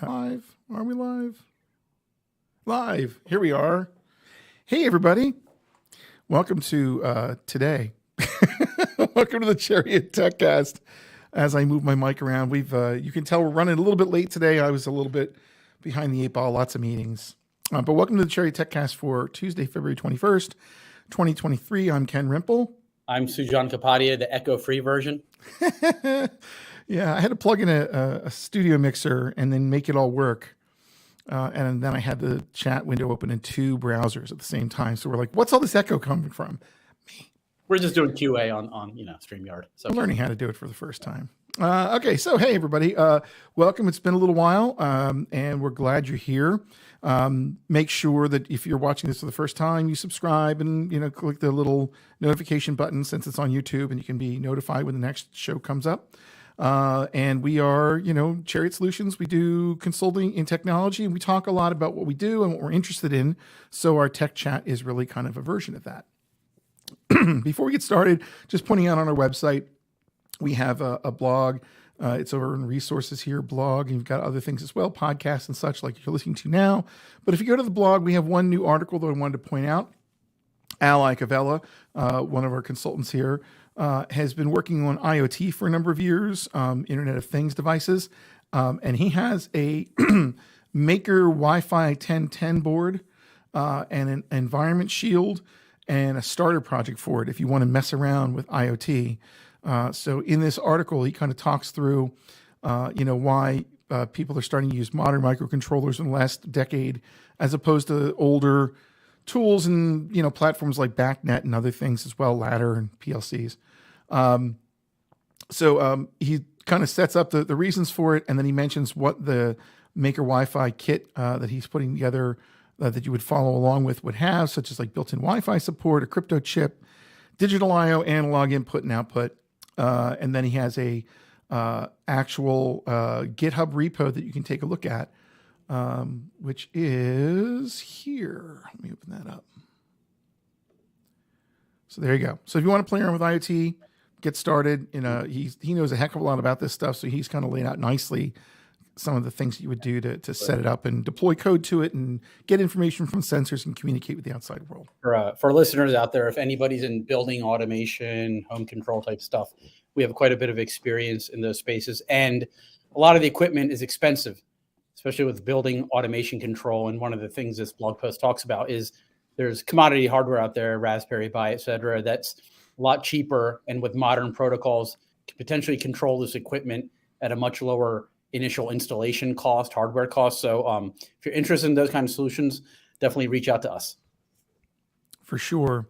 Live? Are we live? Live. Here we are. Hey, everybody. Welcome to today. Welcome to the Chariot TechCast. As I move my mic around, you can tell we're running a little bit late today. I was a little bit behind the eight ball, lots of meetings. But welcome to the Chariot TechCast for Tuesday, February 21st, 2023. I'm Ken Rimple. I'm Sujan Kapadia, the echo-free version. Yeah, I had to plug in a studio mixer and then make it all work. And then I had the chat window open in two browsers at the same time. So we're like, what's all this echo coming from? Me. We're just doing QA on StreamYard. So I'm learning how to do it for the first time. Okay, so hey, everybody. Welcome. It's been a little while, and we're glad you're here. Make sure that if you're watching this for the first time, you subscribe and click the little notification button since it's on YouTube, and you can be notified when the next show comes up. And we are, Chariot Solutions. We do consulting in technology, and we talk a lot about what we do and what we're interested in. So our tech chat is really kind of a version of that. Before we get started, just pointing out on our website, we have a blog. It's over in resources here, blog, and you've got other things as well, podcasts and such like you're listening to now. But if you go to the blog, we have one new article that I wanted to point out. Ally Cavella, one of our consultants here, has been working on IoT for a number of years, Internet of Things devices, and he has a Maker Wi-Fi 1010 board and an environment shield and a starter project for it if you want to mess around with IoT. So in this article, he kind of talks through, why people are starting to use modern microcontrollers in the last decade as opposed to older tools and, platforms like BACnet and other things as well, Ladder and PLCs. So he kind of sets up the reasons for it, and then he mentions what the Maker Wi-Fi kit that he's putting together that you would follow along with would have, such as like built-in Wi-Fi support, a crypto chip, digital I/O, analog input and output. And then he has a actual GitHub repo that you can take a look at, which is here. Let me open that up. So there you go. So if you want to play around with IoT, get started. He knows a heck of a lot about this stuff, so he's kind of laid out nicely some of the things you would do to set it up and deploy code to it and get information from sensors and communicate with the outside world. For listeners out there, if anybody's in building automation, home control type stuff, we have quite a bit of experience in those spaces. And a lot of the equipment is expensive, especially with building automation control. And one of the things this blog post talks about is there's commodity hardware out there, Raspberry Pi, et cetera, that's a lot cheaper. And with modern protocols, can potentially control this equipment at a much lower initial installation cost, hardware cost. So if you're interested in those kind of solutions, definitely reach out to us. For sure.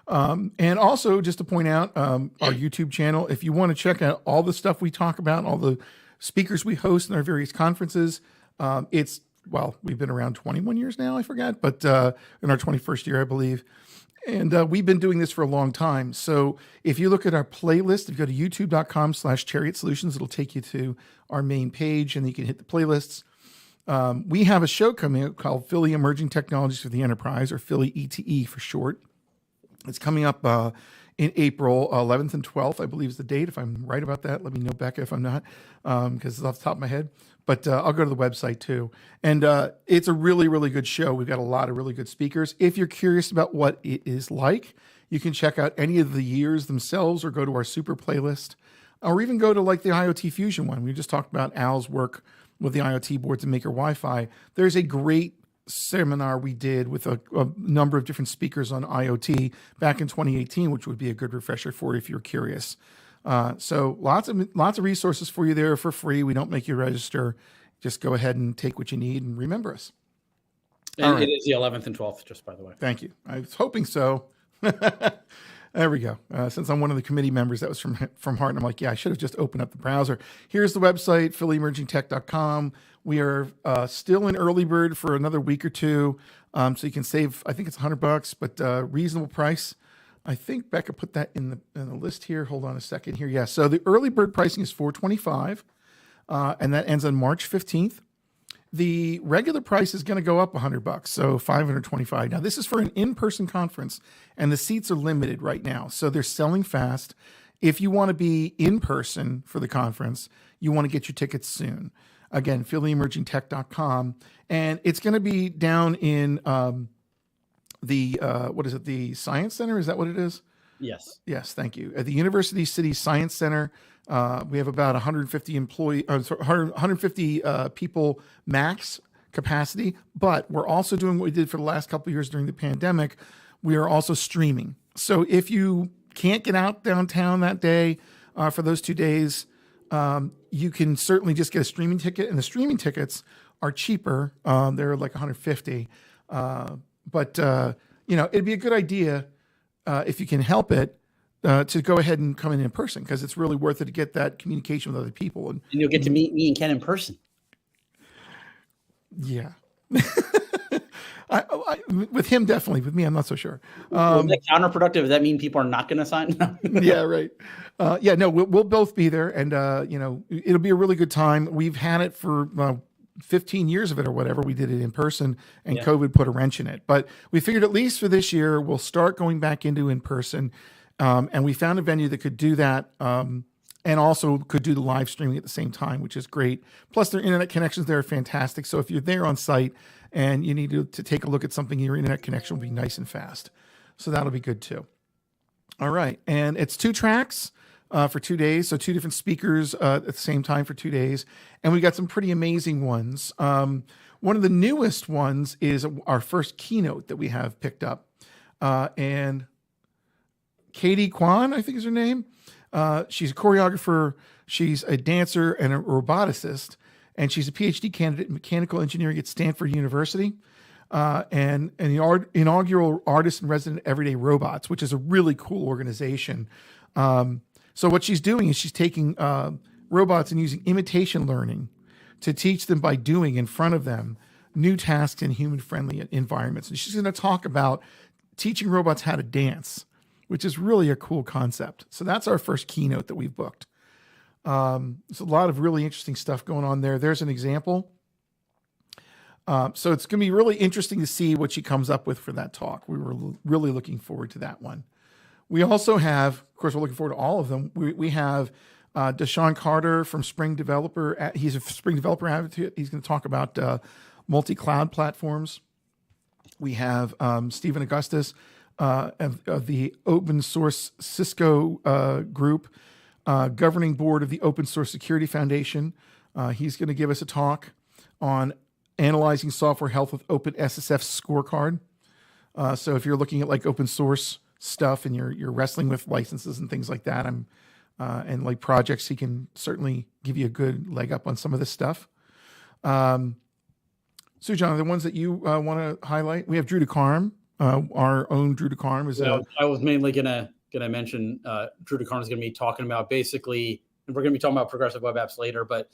And also just to point out our YouTube channel, if you want to check out all the stuff we talk about, all the speakers we host in our various conferences, we've been around 21 years now, I forgot, but in our 21st year, I believe. And we've been doing this for a long time. So if you look at our playlist, if you go to youtube.com/Chariot Solutions, it'll take you to our main page and you can hit the playlists. We have a show coming up called Philly Emerging Technologies for the Enterprise, or Philly ETE for short. It's coming up in April 11th and 12th, I believe is the date. If I'm right about that, let me know, Becca, if I'm not, because it's off the top of my head. But I'll go to the website too. And it's a really, really good show. We've got a lot of really good speakers. If you're curious about what it is like, you can check out any of the years themselves or go to our super playlist, or even go to like the IoT Fusion one. We just talked about Al's work with the IoT boards and Maker Wi-Fi. There's a great seminar we did with a number of different speakers on IoT back in 2018, which would be a good refresher for you if you're curious. So lots of resources for you there for free. We don't make you register. Just go ahead and take what you need and remember us. And right. It is the 11th and 12th, just by the way. Thank you. I was hoping so. There we go. Since I'm one of the committee members, that was from heart. And I'm like, yeah, I should have just opened up the browser. Here's the website, phillyemergingtech.com. We are still in early bird for another week or two. So you can save, I think it's $100, but reasonable price. I think Becca put that in the list here. Hold on a second here. Yeah. So the early bird pricing is $425, and that ends on March 15th. The regular price is going to go up $100, so $525. Now, this is for an in-person conference, and the seats are limited right now, so they're selling fast. If you want to be in person for the conference, you want to get your tickets soon. Again, phillyemergingtech.com. And it's going to be down in what is it? The Science Center? Is that what it is? Yes. Yes, thank you. At the University City Science Center, we have about 150 150 people max capacity, but we're also doing what we did for the last couple of years during the pandemic. We are also streaming. So if you can't get out downtown that day for those 2 days, you can certainly just get a streaming ticket, and the streaming tickets are cheaper. They're like 150. But it'd be a good idea if you can help it to go ahead and come in person, because it's really worth it to get that communication with other people. And you'll get to meet me and Ken in person. Yeah. With him, definitely. With me, I'm not so sure. Is that counterproductive? Does that mean people are not going to sign? Yeah, right. We'll both be there, and it'll be a really good time. We've had it for 15 years of it or whatever. We did it in person, and COVID put a wrench in it. But we figured at least for this year, we'll start going back into in person. And we found a venue that could do that, and also could do the live streaming at the same time, which is great. Plus, their internet connections there are fantastic. So if you're there on site and you need to take a look at something, your internet connection will be nice and fast. So that'll be good too. All right. And it's 2 tracks for 2 days. So 2 different speakers at the same time for 2 days. And we got some pretty amazing ones. One of the newest ones is our first keynote that we have picked up. And Katie Kwan, I think is her name. She's a choreographer. She's a dancer and a roboticist. And she's a PhD candidate in mechanical engineering at Stanford University. And the inaugural artist in resident Everyday Robots, which is a really cool organization. So what she's doing is she's taking robots and using imitation learning to teach them by doing in front of them new tasks in human-friendly environments. And she's going to talk about teaching robots how to dance, which is really a cool concept. So that's our first keynote that we've booked. There's a lot of really interesting stuff going on there. There's an example. So it's going to be really interesting to see what she comes up with for that talk. We were really looking forward to that one. We also have, of course, we're looking forward to all of them. We have Deshaun Carter from Spring Developer. He's a Spring Developer advocate. He's going to talk about multi-cloud platforms. We have Stephen Augustus of the open source Cisco group, governing board of the Open Source Security Foundation. He's going to give us a talk on analyzing software health with OpenSSF scorecard. So if you're looking at like open source stuff and you're wrestling with licenses and things like that, and like projects, he can certainly give you a good leg up on some of this stuff. Sujan, the ones that you want to highlight, we have Drew DeCarm. Our own Drew DeCarm is. I was mainly gonna mention Drew DeCarm is gonna be talking about basically, and we're gonna be talking about progressive web apps later, but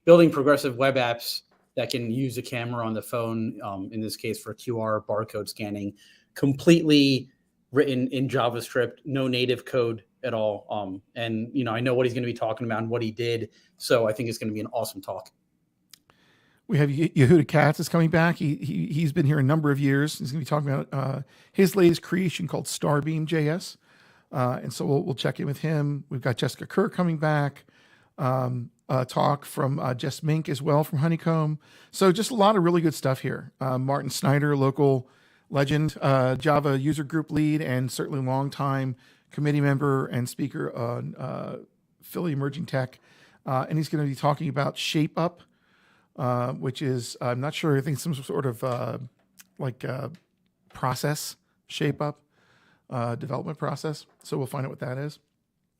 building progressive web apps that can use a camera on the phone, in this case for QR barcode scanning, completely written in JavaScript, no native code at all. And I know what he's going to be talking about and what he did, so I think it's going to be an awesome talk. We have Yehuda Katz is coming back. He's been here a number of years. He's going to be talking about his latest creation called Starbeam.js. And so we'll check in with him. We've got Jessica Kerr coming back. A talk from Jess Mink as well from Honeycomb. So just a lot of really good stuff here. Martin Snyder, local legend, Java user group lead, and certainly longtime committee member and speaker on Philly Emerging Tech. And he's going to be talking about Shape Up, which is, I'm not sure, I think some sort of process, Shape Up, development process. So we'll find out what that is.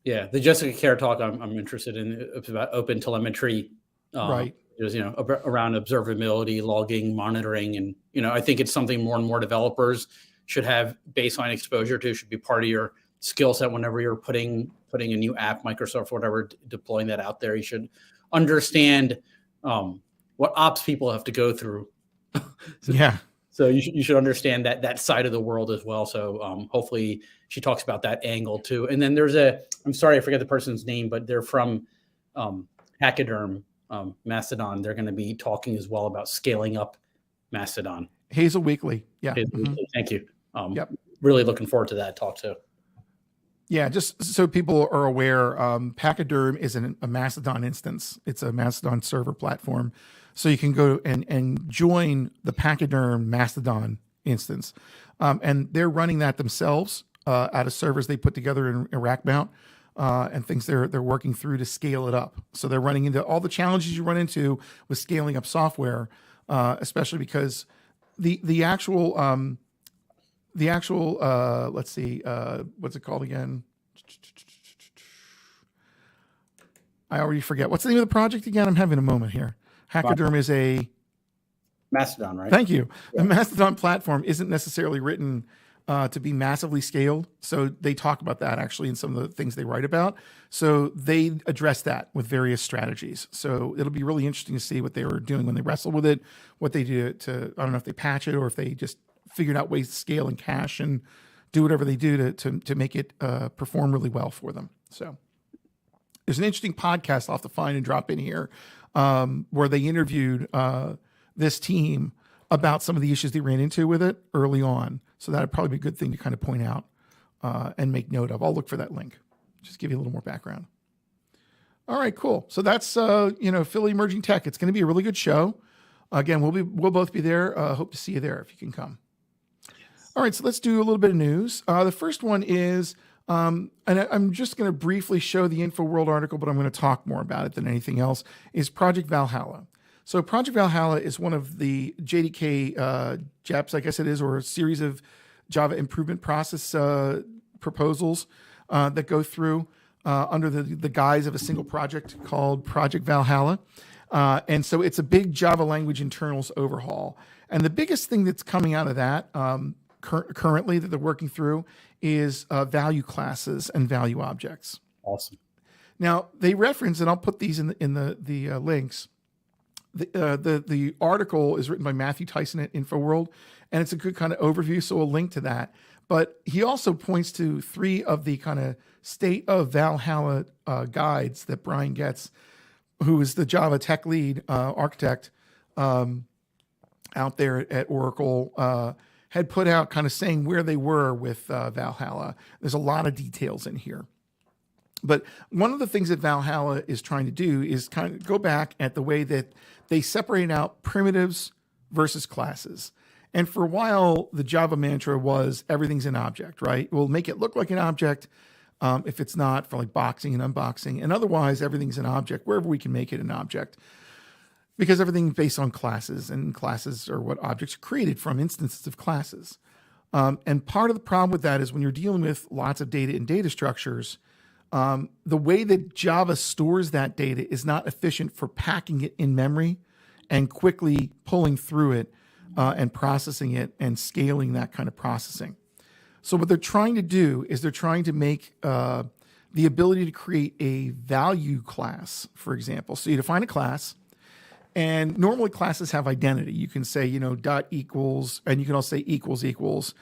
Yeah, the Jessica Kerr talk I'm interested in. It's about open telemetry, right? Just around observability, logging, monitoring, and I think it's something more and more developers should have baseline exposure to. Should be part of your skill set whenever you're putting a new app, Microsoft, whatever, deploying that out there. You should understand what ops people have to go through. So you should understand that side of the world as well. So hopefully she talks about that angle too. And then there's I'm sorry, I forget the person's name, but they're from Hackaderm, Mastodon. They're going to be talking as well about scaling up Mastodon. Hazel Weekly. Yeah. Hazel Weekly. Thank you. Yep. Really looking forward to that talk too. Yeah, just so people are aware, Pachyderm is a Mastodon instance. It's a Mastodon server platform. So you can go and join the Pachyderm Mastodon instance. And they're running that themselves out of servers they put together in rack mount and things they're working through to scale it up. So they're running into all the challenges you run into with scaling up software, especially because the actual let's see, what's it called again? I already forget. What's the name of the project again? I'm having a moment here. Pachyderm is a Mastodon, right? Thank you. Yeah. The Mastodon platform isn't necessarily written to be massively scaled. So they talk about that actually in some of the things they write about. So they address that with various strategies. So it'll be really interesting to see what they were doing when they wrestled with it, what they do to, I don't know if they patch it or if they just figured out ways to scale and cache and do whatever they do to make it perform really well for them. So there's an interesting podcast I'll have to find and drop in here where they interviewed this team about some of the issues they ran into with it early on. So that'd probably be a good thing to kind of point out and make note of. I'll look for that link. Just give you a little more background. All right, cool. So that's Philly Emerging Tech. It's going to be a really good show. Again, we'll both be there. Hope to see you there if you can come. All right, so let's do a little bit of news. The first one is, and I'm just going to briefly show the InfoWorld article, but I'm going to talk more about it than anything else, is Project Valhalla. So Project Valhalla is one of the JDK JEPs, I guess it is, or a series of Java improvement process proposals that go through under the guise of a single project called Project Valhalla. And so it's a big Java language internals overhaul. And the biggest thing that's coming out of that currently that they're working through is value classes and value objects. Awesome. Now they reference, and I'll put these in the links. The article is written by Matthew Tyson at InfoWorld, and it's a good kind of overview, so we'll link to that. But he also points to 3 of the kind of state of Valhalla guides that Brian Getz, who is the Java tech lead architect out there at Oracle, had put out, kind of saying where they were with Valhalla. There's a lot of details in here. But one of the things that Valhalla is trying to do is kind of go back at the way that they separate out primitives versus classes. And for a while, the Java mantra was everything's an object, right? We'll make it look like an object if it's not, for like boxing and unboxing. And otherwise, everything's an object wherever we can make it an object, because everything's based on classes, and classes are what objects are created from, instances of classes. And part of the problem with that is when you're dealing with lots of data and data structures, the way that Java stores that data is not efficient for packing it in memory and quickly pulling through it and processing it and scaling that kind of processing. So what they're trying to do is they're trying to make the ability to create a value class, for example. So you define a class, and normally classes have identity. You can say, dot equals, and you can also say equals equals.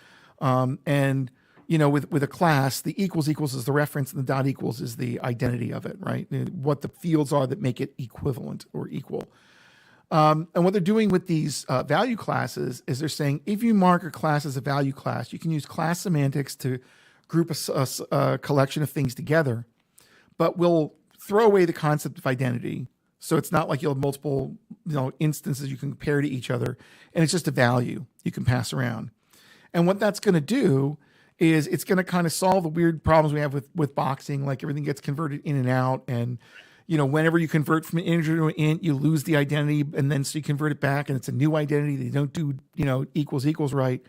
And with a class, the equals is the reference and the dot equals is the identity of it, right? What the fields are that make it equivalent or equal. And what they're doing with these value classes is they're saying, if you mark a class as a value class, you can use class semantics to group a collection of things together, but we'll throw away the concept of identity. So it's not like you'll have multiple instances you can compare to each other, and it's just a value you can pass around. And what that's going to do is it's going to kind of solve the weird problems we have with boxing, like everything gets converted in and out. And, whenever you convert from an integer to an int, you lose the identity, and then so you convert it back and it's a new identity. They don't do, equals right.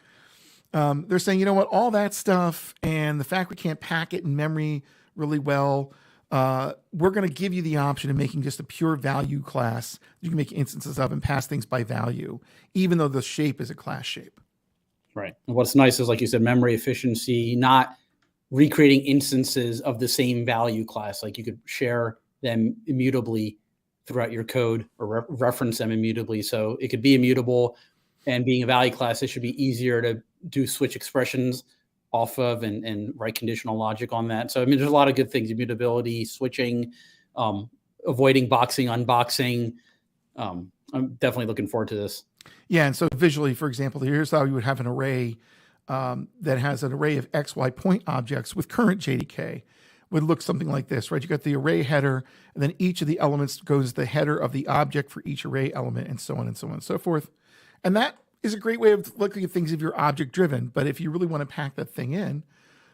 They're saying, all that stuff and the fact we can't pack it in memory really well, we're going to give you the option of making just a pure value class you can make instances of and pass things by value, even though the shape is a class shape. Right. And what's nice is, like you said, memory efficiency, not recreating instances of the same value class. Like you could share them immutably throughout your code or reference them immutably. So it could be immutable, and being a value class, it should be easier to do switch expressions off of and write conditional logic on that. So, there's a lot of good things: immutability, switching, avoiding boxing, unboxing. I'm definitely looking forward to this. Yeah, and so visually, for example, here's how you would have an array that has an array of XY point objects with current JDK would look something like this, right? You got the array header, and then each of the elements goes the header of the object for each array element, and so on and so on and so forth. And that is a great way of looking at things if you're object driven. But if you really want to pack that thing in,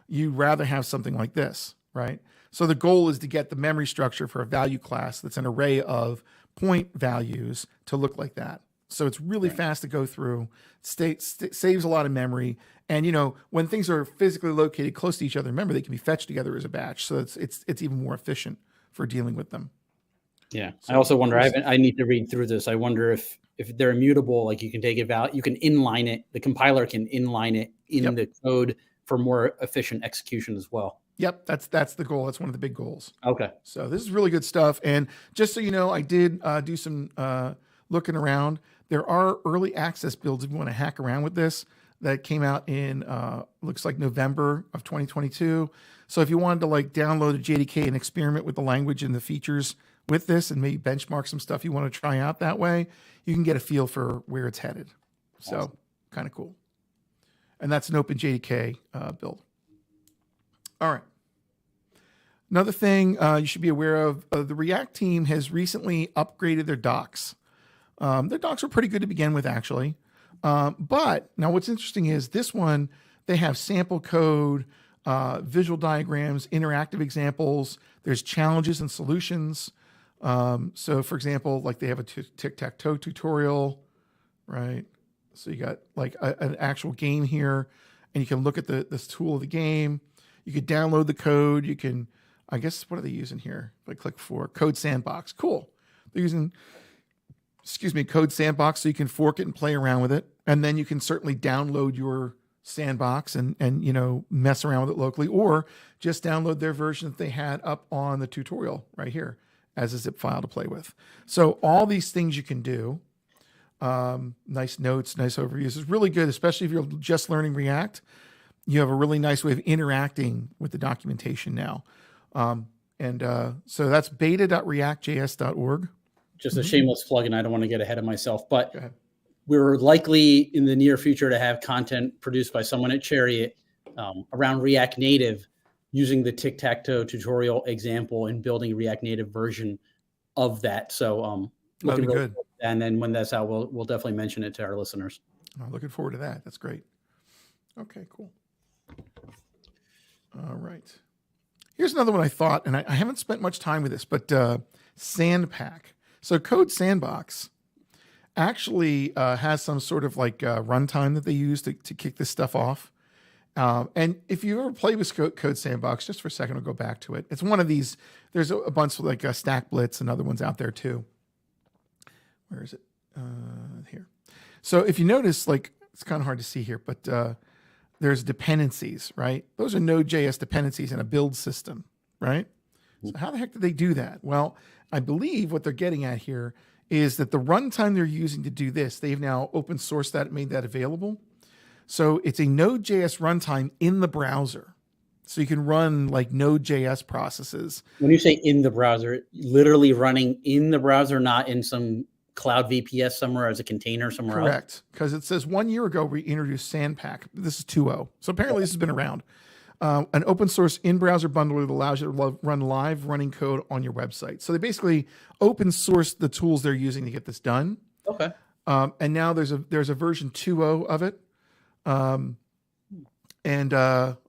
you'd rather have something like this, right? So the goal is to get the memory structure for a value class that's an array of point values to look like that. So it's really fast to go through, saves a lot of memory. And, when things are physically located close to each other, remember, they can be fetched together as a batch. So it's even more efficient for dealing with them. Yeah. So I also wonder, I need to read through this. I wonder if they're immutable, like you can take you can inline it. The compiler can inline it in the code for more efficient execution as well. Yep, that's the goal. That's one of the big goals. Okay. So this is really good stuff. And just so you know, I did do some looking around. There are early access builds if you want to hack around with this that came out in looks like November of 2022. So if you wanted to download a JDK and experiment with the language and the features with this and maybe benchmark some stuff you want to try out that way, you can get a feel for where it's headed. So kind of cool. And that's an open JDK build. All right. Another thing you should be aware of, the React team has recently upgraded their docs. Their docs were pretty good to begin with, actually. But now what's interesting is this one, they have sample code, visual diagrams, interactive examples. There's challenges and solutions. So for example, they have a tic-tac-toe tutorial, right? So you got an actual game here, and you can look at this tool of the game. You could download the code. You can, I guess, what are they using here? If I click for Code Sandbox, cool. They're using, Code Sandbox, so you can fork it and play around with it. And then you can certainly download your sandbox and mess around with it locally, or just download their version that they had up on the tutorial right here as a zip file to play with. So all these things you can do. Nice notes, nice overviews. It's really good, especially if you're just learning React. You have a really nice way of interacting with the documentation now. So that's beta.reactjs.org. Just a shameless plug, and I don't want to get ahead of myself, but we're likely in the near future to have content produced by someone at Chariot around React Native using the tic-tac-toe tutorial example and building a React Native version of that. So looking really good. And then when that's out, we'll definitely mention it to our listeners. I'm looking forward to that. That's great. Okay, cool. All right. Here's another one I thought, and I haven't spent much time with this, but Sandpack. So Code Sandbox actually has some sort of runtime that they use to kick this stuff off. And if you ever play with Code Sandbox, just for a second, I'll go back to it. It's one of these. There's a bunch of Stack Blitz and other ones out there too. Where is it? Here. So if you notice, it's kind of hard to see here, but there's dependencies, right? Those are Node.js dependencies in a build system, right? So how the heck did they do that? Well, I believe what they're getting at here is that the runtime they're using to do this, they've now open sourced that, made that available. So it's a Node.js runtime in the browser. So you can run Node.js processes. When you say in the browser, literally running in the browser, not in some cloud VPS somewhere as a container somewhere else? Correct. Because it says 1 year ago, we introduced Sandpack. This is 2.0. So apparently this has been around. An open source in-browser bundler that allows you to run live running code on your website. So they basically open source the tools they're using to get this done. Okay. And now there's a version 2.0 of it.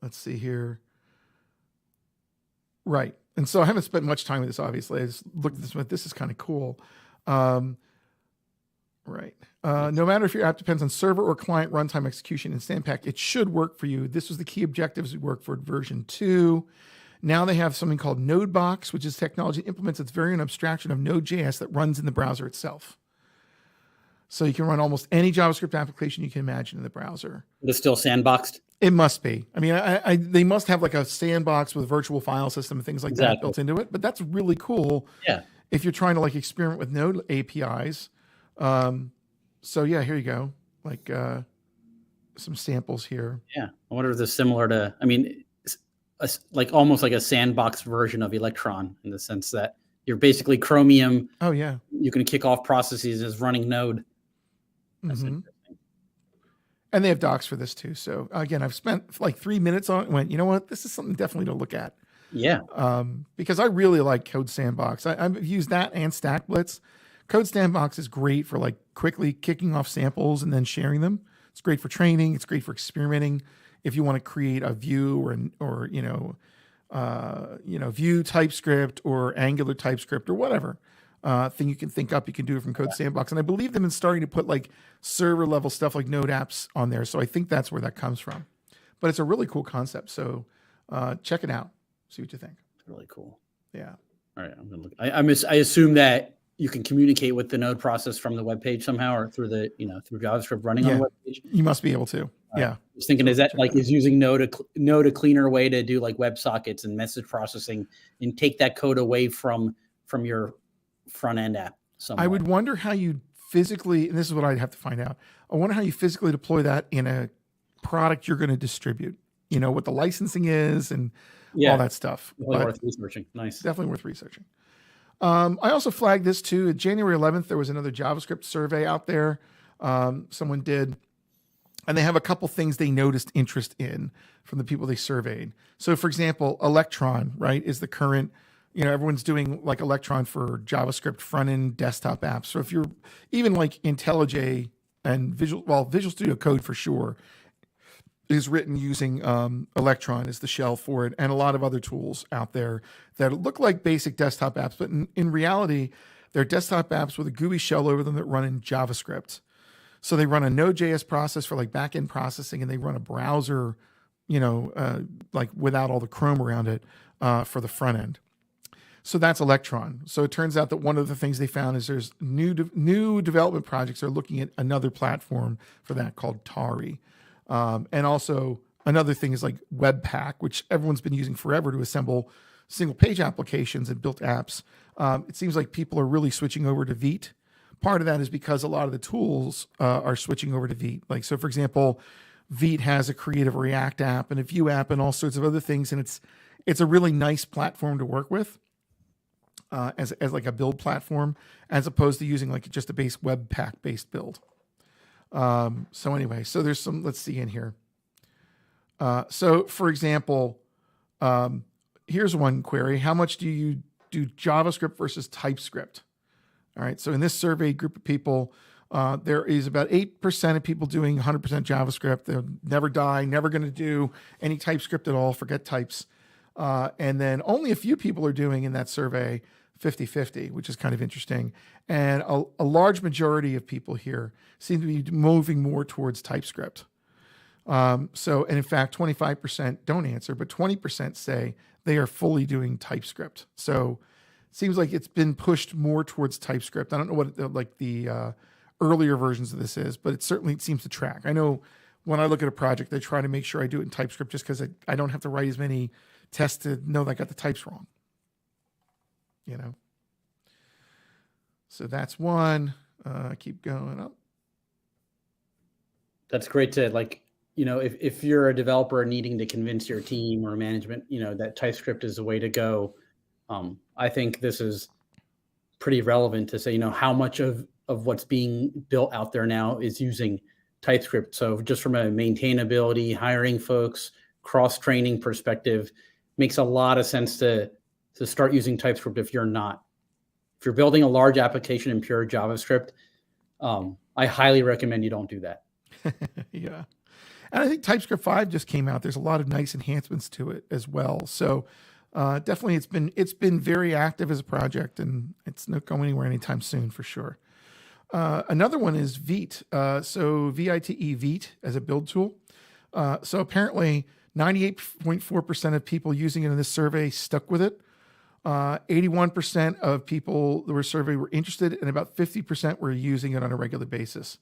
Let's see here. Right. And so I haven't spent much time with this, obviously. I just looked at this, but this is kind of cool. Right. No matter if your app depends on server or client runtime execution in Sandpack, it should work for you. This was the key objectives we worked for version 2. Now they have something called Nodebox, which is technology that implements its very own abstraction of Node.js that runs in the browser itself. So you can run almost any JavaScript application you can imagine in the browser. It's still sandboxed? It must be. I mean, they must have a sandbox with a virtual file system and things like that built into it. But that's really cool. Yeah. If you're trying to experiment with Node APIs. So yeah, here you go. Some samples here. Yeah. I wonder if they're similar to, almost like a sandbox version of Electron in the sense that you're basically Chromium. Oh yeah. You can kick off processes as running Node. That's interesting. And they have docs for this too. So again, I've spent like 3 minutes on it and went, you know what, this is something definitely to look at. Yeah. Because I really like Code Sandbox. I've used that and Stack Blitz. Code Sandbox is great for like quickly kicking off samples and then sharing them. It's great for training. It's great for experimenting. If you want to create a view or Vue TypeScript or Angular TypeScript or whatever thing you can think up, you can do it from Code Sandbox. And I believe they've been starting to put like server level stuff like Node apps on there. So I think that's where that comes from. But it's a really cool concept. So check it out. See what you think. It's really cool. Yeah. All right. I'm gonna look. I assume that you can communicate with the node process from the web page somehow, or through through JavaScript running on the web page. You must be able to. Yeah. I was thinking, is that like, is using Node a cleaner way to do like WebSockets and message processing and take that code away from your front end app somewhere? I would wonder how you physically, and this is what I'd have to find out. I wonder how you physically deploy that in a product you're going to distribute. You know, what the licensing is and all that stuff. Definitely worth researching. Nice. Definitely worth researching. I also flagged this too. January 11th, there was another JavaScript survey out there. Someone did, and they have a couple things they noticed interest in from the people they surveyed. So for example, Electron, right, is the current, everyone's doing like Electron for JavaScript front-end desktop apps. So if you're even like IntelliJ and Visual Studio Code for sure is written using Electron as the shell for it, and a lot of other tools out there that look like basic desktop apps, but in reality, they're desktop apps with a GUI shell over them that run in JavaScript. So they run a Node.js process for like backend processing, and they run a browser, like without all the Chrome around it for the front end. So that's Electron. So it turns out that one of the things they found is there's new development projects are looking at another platform for that called Tari. And also another thing is like Webpack, which everyone's been using forever to assemble single page applications and built apps. It seems like people are really switching over to Vite. Part of that is because a lot of the tools are switching over to Vite. Like, so for example, Vite has a creative React app and a Vue app and all sorts of other things. And it's a really nice platform to work with as like a build platform, as opposed to using like just a base Webpack based build. So anyway, so there's some, let's see in here. So for example, here's one query. How much do you do JavaScript versus TypeScript? All right. So in this surveyed group of people, there is about 8% of people doing 100% JavaScript. They'll never die, never going to do any TypeScript at all, forget types. And then only a few people are doing in that survey 50-50, which is kind of interesting. And a large majority of people here seem to be moving more towards TypeScript. And in fact, 25% don't answer, but 20% say they are fully doing TypeScript. So it seems like it's been pushed more towards TypeScript. I don't know what the earlier versions of this is, but it certainly seems to track. I know when I look at a project, I try to make sure I do it in TypeScript just because I don't have to write as many tests to know that I got the types wrong. So that's one. Keep going up. That's great to if you're a developer needing to convince your team or management, that TypeScript is the way to go. I think this is pretty relevant to say, how much of what's being built out there now is using TypeScript. So just from a maintainability, hiring folks, cross-training perspective, makes a lot of sense to start using TypeScript if you're not. If you're building a large application in pure JavaScript, I highly recommend you don't do that. Yeah. And I think TypeScript 5 just came out. There's a lot of nice enhancements to it as well. So definitely it's been very active as a project, and it's not going anywhere anytime soon for sure. Another one is Vite. So VITE, Vite as a build tool. So apparently 98.4% of people using it in this survey stuck with it. 81% of people that were surveyed were interested, and about 50% were using it on a regular basis.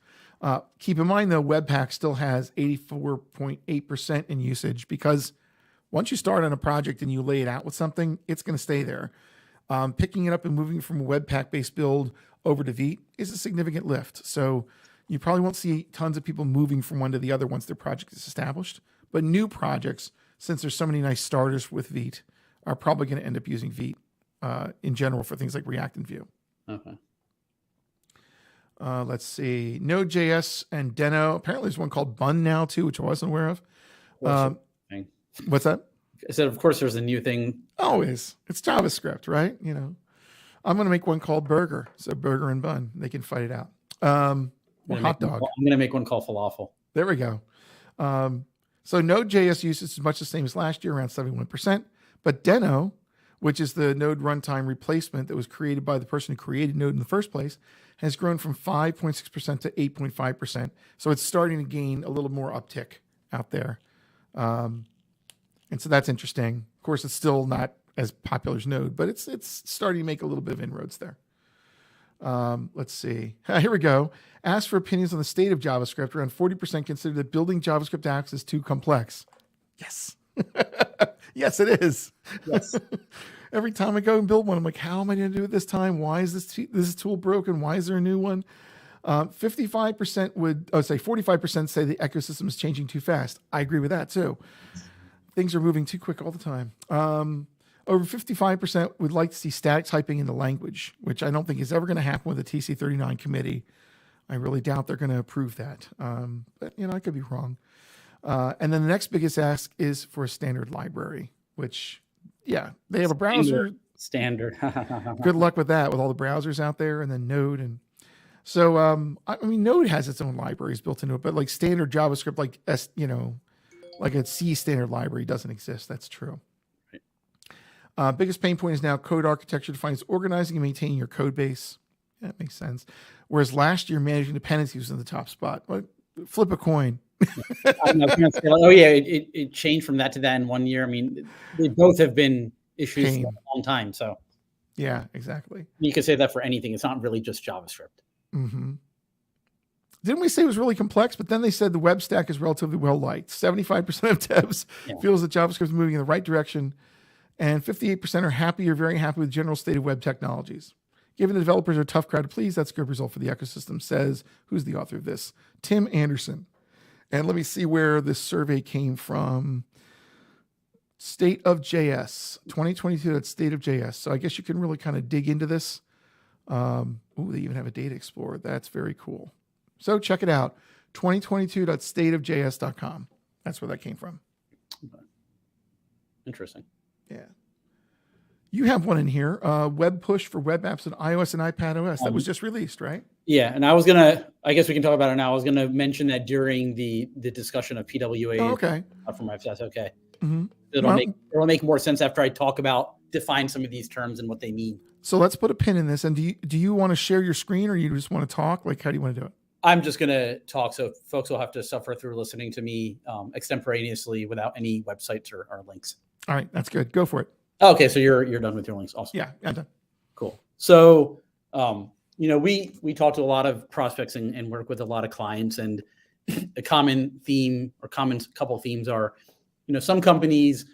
Keep in mind, though, Webpack still has 84.8% in usage, because once you start on a project and you lay it out with something, it's going to stay there. Picking it up and moving from a Webpack-based build over to Vite is a significant lift. So you probably won't see tons of people moving from one to the other once their project is established. But new projects, since there's so many nice starters with Vite, are probably going to end up using Vite in general for things like React and Vue. Okay. Let's see, Node.js and Deno. Apparently there's one called Bun now too, which I wasn't aware of. What's that? I said, of course, there's a new thing. Always. It's JavaScript, right? You know, I'm going to make one called Burger. So Burger and Bun, they can fight it out. Hot dog. I'm going to make one called Falafel. There we go. So Node.js usage is much the same as last year, around 71%. But Deno, which is the Node runtime replacement that was created by the person who created Node in the first place, has grown from 5.6% to 8.5%. So it's starting to gain a little more uptick out there. And so that's interesting. Of course, it's still not as popular as Node, but it's starting to make a little bit of inroads there. Let's see. Here we go. Ask for opinions on the state of JavaScript. Around 40% consider that building JavaScript apps is too complex. Yes. Yes, it is. Yes. Every time I go and build one, I'm like, how am I going to do it this time? Why is this tool broken? Why is there a new one? 45% say the ecosystem is changing too fast. I agree with that too. Things are moving too quick all the time. Over 55% would like to see static typing in the language, which I don't think is ever going to happen with the TC39 committee. I really doubt they're going to approve that. But, I could be wrong. And then the next biggest ask is for a standard library, which, they have a browser. Standard. Good luck with that, with all the browsers out there, and then Node. And so, Node has its own libraries built into it, but like standard JavaScript, like a C standard library doesn't exist. That's true. Biggest pain point is now code architecture defines organizing and maintaining your code base. That makes sense. Whereas last year, managing dependencies was in the top spot. Flip a coin. It changed from that to that in 1 year. I mean, they both have been issues for a long time. So, yeah, exactly. You could say that for anything. It's not really just JavaScript. Mm-hmm. Didn't we say it was really complex? But then they said the web stack is relatively well liked. 75% of devs feels that JavaScript is moving in the right direction, and 58% are happy or very happy with the general state of web technologies. Given the developers are a tough crowd to please, that's a good result for the ecosystem, says, who's the author of this? Tim Anderson. And let me see where this survey came from. State of JS, 2022, that's State of JS. So I guess you can really kind of dig into this. They even have a data explorer. That's very cool. So check it out, 2022.stateofjs.com. That's where that came from. Interesting. Yeah. You have one in here, web push for web apps on iOS and iPadOS. That was just released, right? Yeah, and I guess we can talk about it now. I was going to mention that during the discussion of PWAs. Oh, okay. From my that's okay. Mm-hmm. It'll make more sense after I define some of these terms and what they mean. So let's put a pin in this. And do you want to share your screen, or you just want to talk? Like, how do you want to do it? I'm just going to talk, so folks will have to suffer through listening to me extemporaneously without any websites or links. All right, that's good. Go for it. Okay, so you're done with your links. Awesome. Yeah, I'm done. Cool. So, we talk to a lot of prospects and work with a lot of clients, and a common theme or common couple of themes are, some companies,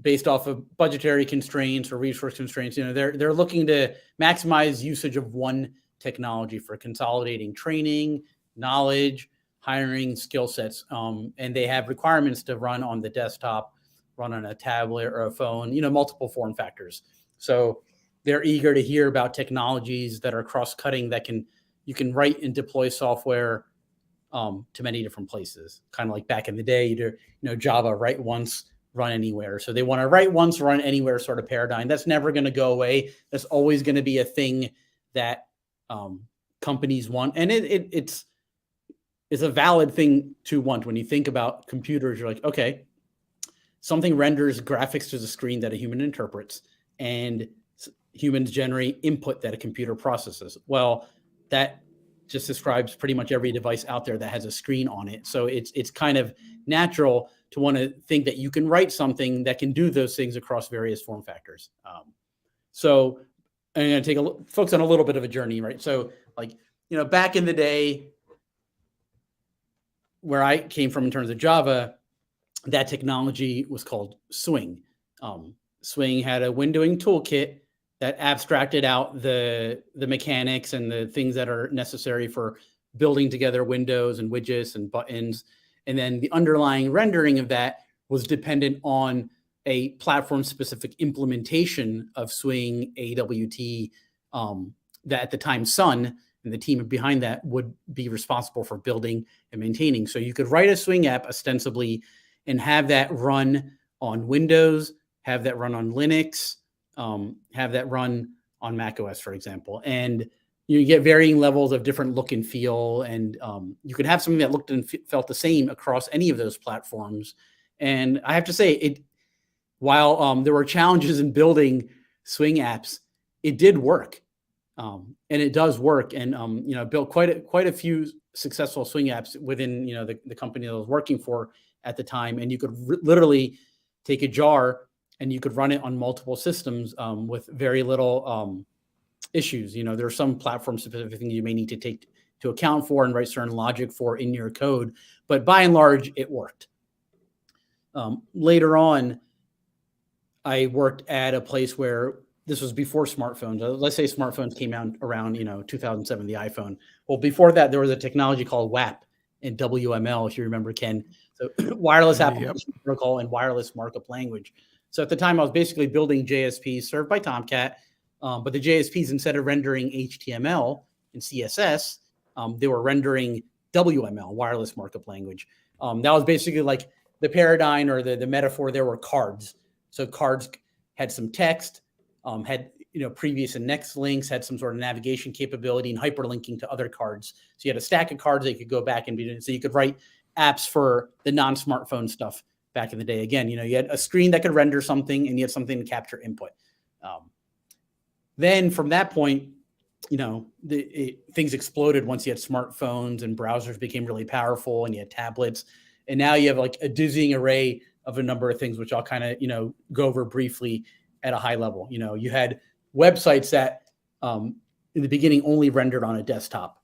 based off of budgetary constraints or resource constraints, they're looking to maximize usage of one technology for consolidating training, knowledge, hiring, skill sets, and they have requirements to run on the desktop, run on a tablet or a phone, multiple form factors. So they're eager to hear about technologies that are cross-cutting that you can write and deploy software to many different places. Kind of like back in the day, Java, write once, run anywhere. So they want to write once, run anywhere sort of paradigm. That's never going to go away. That's always going to be a thing that companies want. And it's a valid thing to want. When you think about computers, you're like, okay, something renders graphics to the screen that a human interprets, and humans generate input that a computer processes. Well, that just describes pretty much every device out there that has a screen on it. So it's kind of natural to want to think that you can write something that can do those things across various form factors. So I'm going to take folks on a little bit of a journey, right? So back in the day where I came from in terms of Java, that technology was called Swing. Swing had a windowing toolkit that abstracted out the mechanics and the things that are necessary for building together windows and widgets and buttons. And then the underlying rendering of that was dependent on a platform-specific implementation of Swing, AWT, that at the time Sun, and the team behind that would be responsible for building and maintaining. So you could write a Swing app ostensibly and have that run on Windows, have that run on Linux, have that run on Mac OS, for example. And you get varying levels of different look and feel. And you could have something that looked and felt the same across any of those platforms. And I have to say, while there were challenges in building Swing apps, it did work. And it does work. And, built quite a few successful Swing apps within, the company that I was working for at the time. And you could literally take a jar and you could run it on multiple systems with very little issues. There are some platform specific things you may need to take to account for and write certain logic for in your code. But by and large, it worked. Later on, I worked at a place where this was before smartphones. Let's say smartphones came out around 2007, the iPhone. Well, before that, there was a technology called WAP and WML, if you remember, Ken. So wireless application protocol and wireless markup language. So at the time, I was basically building JSPs served by Tomcat, but the JSPs, instead of rendering HTML and CSS, they were rendering WML, wireless markup language. That was basically like the paradigm or the metaphor. There were cards. So cards had some text, had previous and next links, had some sort of navigation capability and hyperlinking to other cards. So you had a stack of cards that you could go back and so you could write apps for the non-smartphone stuff back in the day. Again, you had a screen that could render something and you had something to capture input. Then from that point, things exploded once you had smartphones and browsers became really powerful and you had tablets. And now you have like a dizzying array of a number of things, which I'll kind of, go over briefly at a high level. You had websites that in the beginning only rendered on a desktop.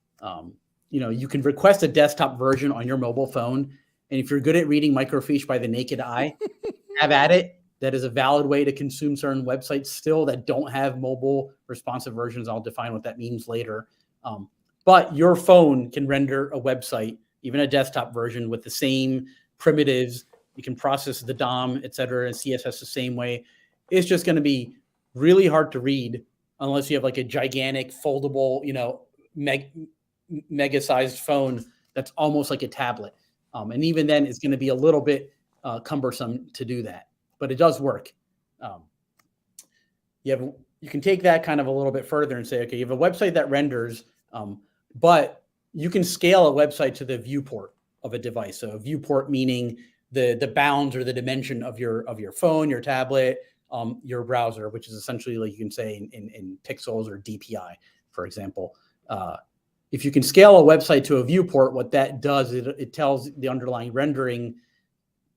You can request a desktop version on your mobile phone. And if you're good at reading microfiche by the naked eye, have at it. That is a valid way to consume certain websites still that don't have mobile responsive versions. I'll define what that means later. But your phone can render a website, even a desktop version, with the same primitives. You can process the DOM, et cetera, and CSS the same way. It's just going to be really hard to read unless you have like a gigantic foldable, mega-sized phone that's almost like a tablet. And even then, it's going to be a little bit cumbersome to do that. But it does work. You can take that kind of a little bit further and say, okay, you have a website that renders, but you can scale a website to the viewport of a device. So a viewport meaning the bounds or the dimension of your phone, your tablet, your browser, which is essentially like you can say in pixels or DPI, for example. If you can scale a website to a viewport, what that does is it tells the underlying rendering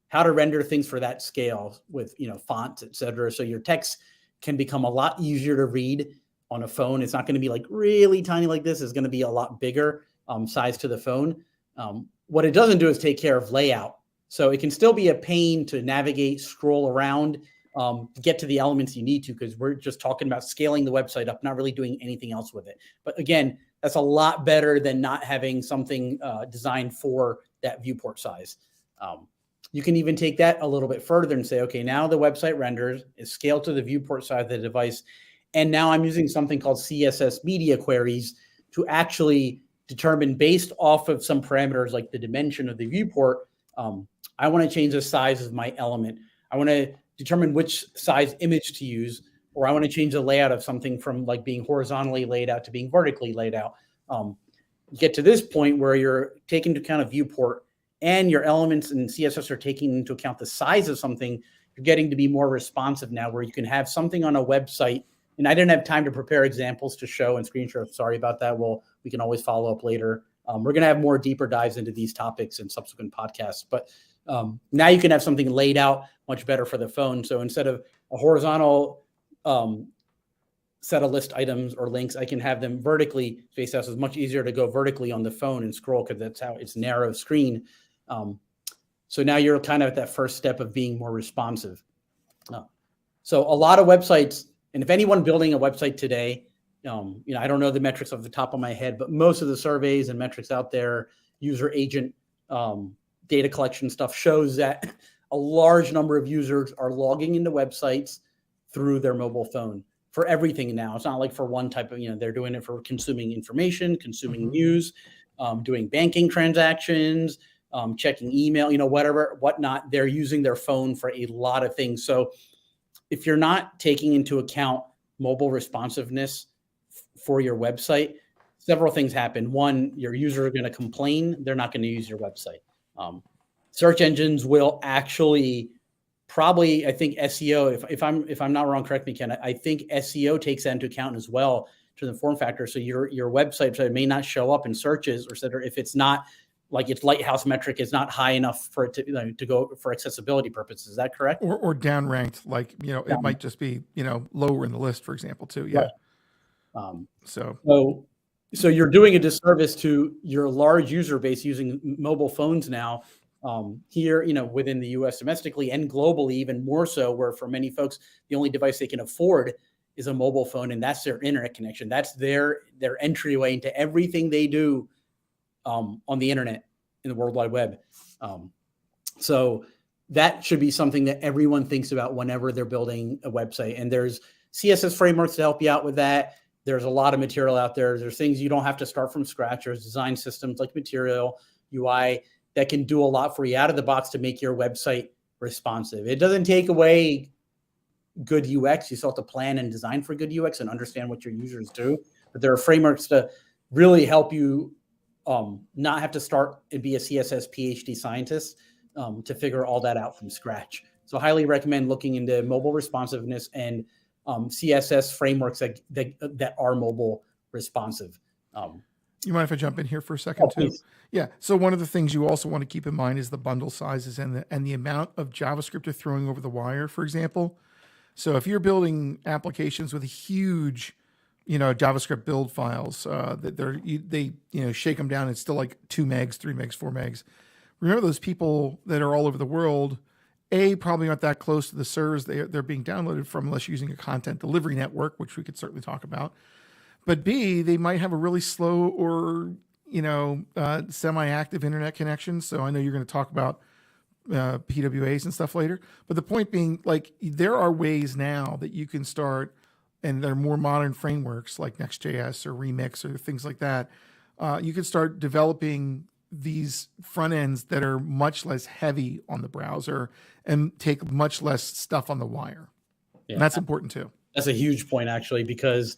how to render things for that scale with fonts, et cetera. So your text can become a lot easier to read on a phone. It's not going to be like really tiny like this. It's going to be a lot bigger size to the phone. What it doesn't do is take care of layout. So it can still be a pain to navigate, scroll around, to get to the elements you need to, because we're just talking about scaling the website up, not really doing anything else with it. But again, that's a lot better than not having something designed for that viewport size. You can even take that a little bit further and say, okay, now the website renders is scaled to the viewport side of the device. And now I'm using something called CSS media queries to actually determine, based off of some parameters like the dimension of the viewport, I want to change the size of my element. I want to determine which size image to use, or I want to change the layout of something from like being horizontally laid out to being vertically laid out. You get to this point where you're taking into account a viewport and your elements and CSS are taking into account the size of something. You're getting to be more responsive now, where you can have something on a website. And I didn't have time to prepare examples to show and screen share. Sorry about that. Well, we can always follow up later. We're going to have more deeper dives into these topics in subsequent podcasts. But now you can have something laid out much better for the phone. So instead of a horizontal set of list items or links, I can have them vertically spaced out. So it's much easier to go vertically on the phone and scroll, because that's how it's narrow screen. So now you're kind of at that first step of being more responsive. So a lot of websites, and if anyone building a website today, I don't know the metrics off the top of my head, but most of the surveys and metrics out there, user agent data collection stuff, shows that a large number of users are logging into websites through their mobile phone for everything now. It's not like for one type of, they're doing it for consuming information, consuming news, doing banking transactions, checking email, whatnot. They're using their phone for a lot of things. So if you're not taking into account mobile responsiveness for your website, several things happen. One, your users are going to complain. They're not going to use your website. Search engines will actually probably, I think SEO, if I'm not wrong, correct me, Ken, I think SEO takes that into account as well to the form factor. So your website may not show up in searches or etc. if it's not like its lighthouse metric is not high enough for it to go for accessibility purposes. Is that correct? Or down ranked, like, it might just be, lower in the list, for example, too. Yeah. Right. So you're doing a disservice to your large user base using mobile phones now. Here, within the U.S. domestically and globally, even more so, where for many folks, the only device they can afford is a mobile phone, and that's their internet connection. That's their entryway into everything they do on the internet, in the World Wide Web. So that should be something that everyone thinks about whenever they're building a website. And there's CSS frameworks to help you out with that. There's a lot of material out there. There's things you don't have to start from scratch. There's design systems like Material, UI, that can do a lot for you out of the box to make your website responsive. It doesn't take away good UX. You still have to plan and design for good UX and understand what your users do. But there are frameworks to really help you not have to start and be a CSS PhD scientist to figure all that out from scratch. So highly recommend looking into mobile responsiveness and CSS frameworks that are mobile responsive. You mind if I jump in here for a second too? Please. Yeah. So one of the things you also want to keep in mind is the bundle sizes and the amount of JavaScript you're throwing over the wire, for example. So if you're building applications with a huge, JavaScript build files that they shake them down, it's still like 2 megs, 3 megs, 4 megs. Remember those people that are all over the world, probably aren't that close to the servers they're being downloaded from unless you're using a content delivery network, which we could certainly talk about. But B, they might have a really slow or, semi-active internet connection. So I know you're going to talk about PWAs and stuff later. But the point being, like, there are ways now that you can start, and they're more modern frameworks like Next.js or Remix or things like that. You can start developing these front ends that are much less heavy on the browser and take much less stuff on the wire. Yeah. And that's important too. That's a huge point, actually, because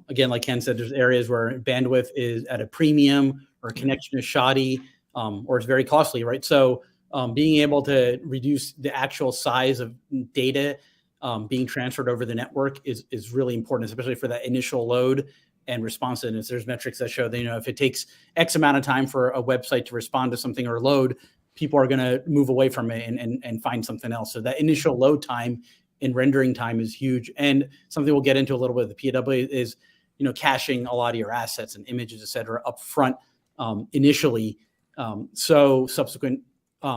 again, like Ken said, there's areas where bandwidth is at a premium or connection is shoddy or it's very costly, right? So being able to reduce the actual size of data being transferred over the network is really important, especially for that initial load and responsiveness. There's metrics that show that, if it takes X amount of time for a website to respond to something or load, people are going to move away from it and find something else. So that initial load time and rendering time is huge. And something we'll get into a little bit of the PWA is, caching a lot of your assets and images, et cetera, up front initially. So subsequent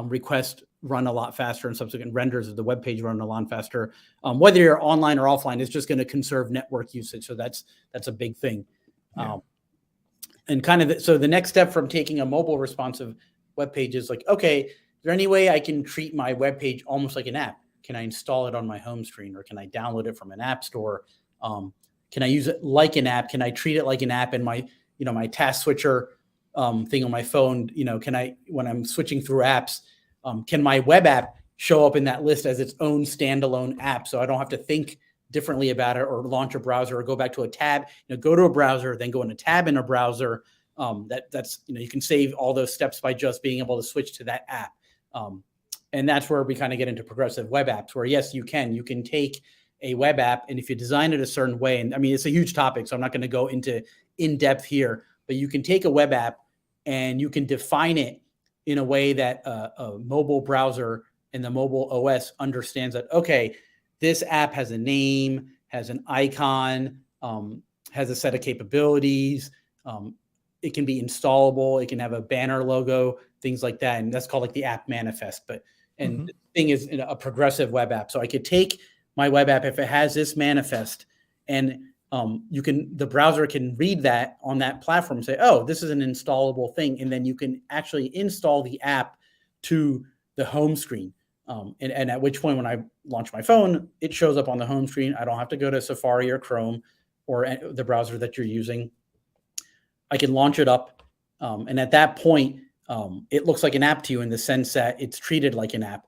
requests run a lot faster and subsequent renders of the web page run a lot faster. Whether you're online or offline, it's just going to conserve network usage. So that's a big thing. Yeah. And so the next step from taking a mobile responsive web page is like, okay, is there any way I can treat my web page almost like an app? Can I install it on my home screen, or can I download it from an app store? Can I use it like an app? Can I treat it like an app in my, my task switcher thing on my phone? Can I, when I'm switching through apps, can my web app show up in that list as its own standalone app, so I don't have to think differently about it or launch a browser or go back to a tab? Go to a browser, then go in a tab in a browser. That's you can save all those steps by just being able to switch to that app. And that's where we kind of get into progressive web apps, where yes, you can take a web app, and if you design it a certain way, and I mean, it's a huge topic, so I'm not going to go into in depth here, but you can take a web app and you can define it in a way that a mobile browser and the mobile OS understands that, okay, this app has a name, has an icon, has a set of capabilities. It can be installable. It can have a banner logo, things like that. And that's called like the app manifest. And the thing is a progressive web app. So I could take my web app, if it has this manifest, and the browser can read that on that platform and say, oh, this is an installable thing. And then you can actually install the app to the home screen. And at which point, when I launch my phone, it shows up on the home screen. I don't have to go to Safari or Chrome or the browser that you're using. I can launch it up. And at that point, it looks like an app to you in the sense that it's treated like an app.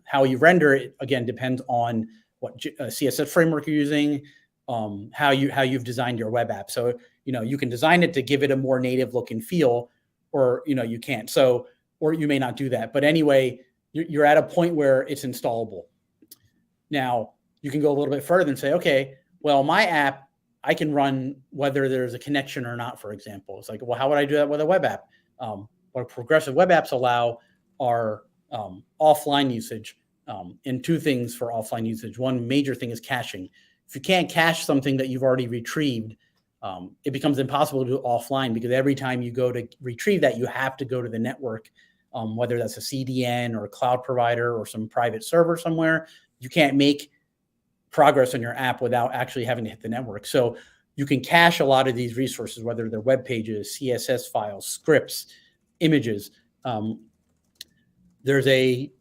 How you render it, again, depends on what CSS framework you're using, how you've designed your web app. So, you can design it to give it a more native look and feel, or, you can't. So, or you may not do that. But anyway, you're at a point where it's installable. Now, you can go a little bit further and say, okay, well, my app, I can run whether there's a connection or not, for example. It's like, well, how would I do that with a web app? What progressive web apps allow are offline usage. And two things for offline usage. One major thing is caching. If you can't cache something that you've already retrieved, it becomes impossible to do offline, because every time you go to retrieve that, you have to go to the network, whether that's a CDN or a cloud provider or some private server somewhere. You can't make progress on your app without actually having to hit the network. So you can cache a lot of these resources, whether they're web pages, CSS files, scripts, images. There's a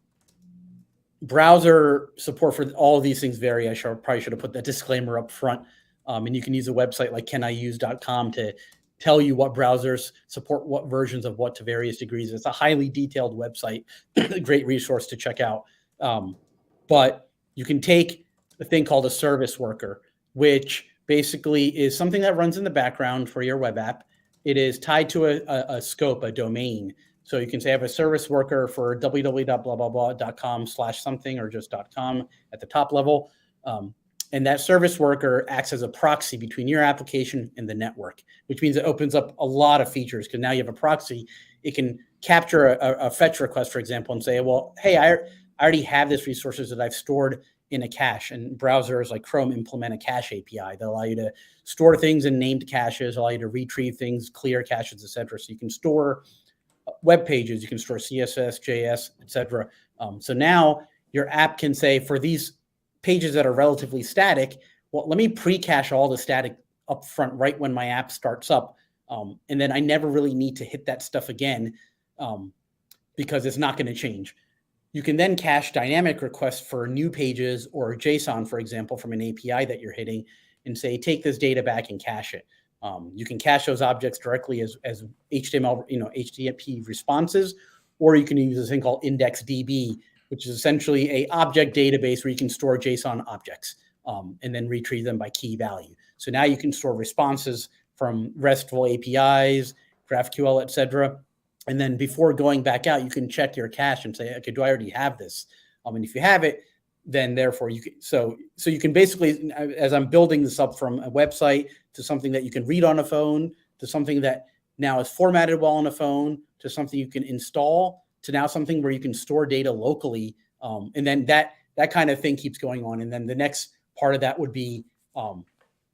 browser support for all of these things vary. Probably should have put that disclaimer up front. And you can use a website like caniuse.com to tell you what browsers support what versions of what to various degrees. It's a highly detailed website, a great resource to check out. But you can take a thing called a service worker, which basically is something that runs in the background for your web app. It is tied to a scope, a domain. So you can say I have a service worker for www.com/something or just .com at the top level. And that service worker acts as a proxy between your application and the network, which means it opens up a lot of features, because now you have a proxy. It can capture a fetch request, for example, and say, well, hey, I already have this resources that I've stored in a cache. And browsers like Chrome implement a cache API that allow you to store things in named caches, allow you to retrieve things, clear caches, et cetera. So you can store web pages, you can store CSS, JS, et cetera. So now your app can say, for these pages that are relatively static, well, let me pre-cache all the static up front right when my app starts up. And then I never really need to hit that stuff again, because it's not going to change. You can then cache dynamic requests for new pages or JSON, for example, from an API that you're hitting, and say, take this data back and cache it. You can cache those objects directly as HTML, HTTP responses, or you can use this thing called IndexedDB, which is essentially a object database where you can store JSON objects and then retrieve them by key value. So now you can store responses from RESTful APIs, GraphQL, et cetera. And then before going back out, you can check your cache and say, okay, do I already have this? And if you have it, then therefore you can, so you can basically, as I'm building this up from a website to something that you can read on a phone, to something that now is formatted well on a phone, to something you can install, to now something where you can store data locally. And then that kind of thing keeps going on. And then the next part of that would be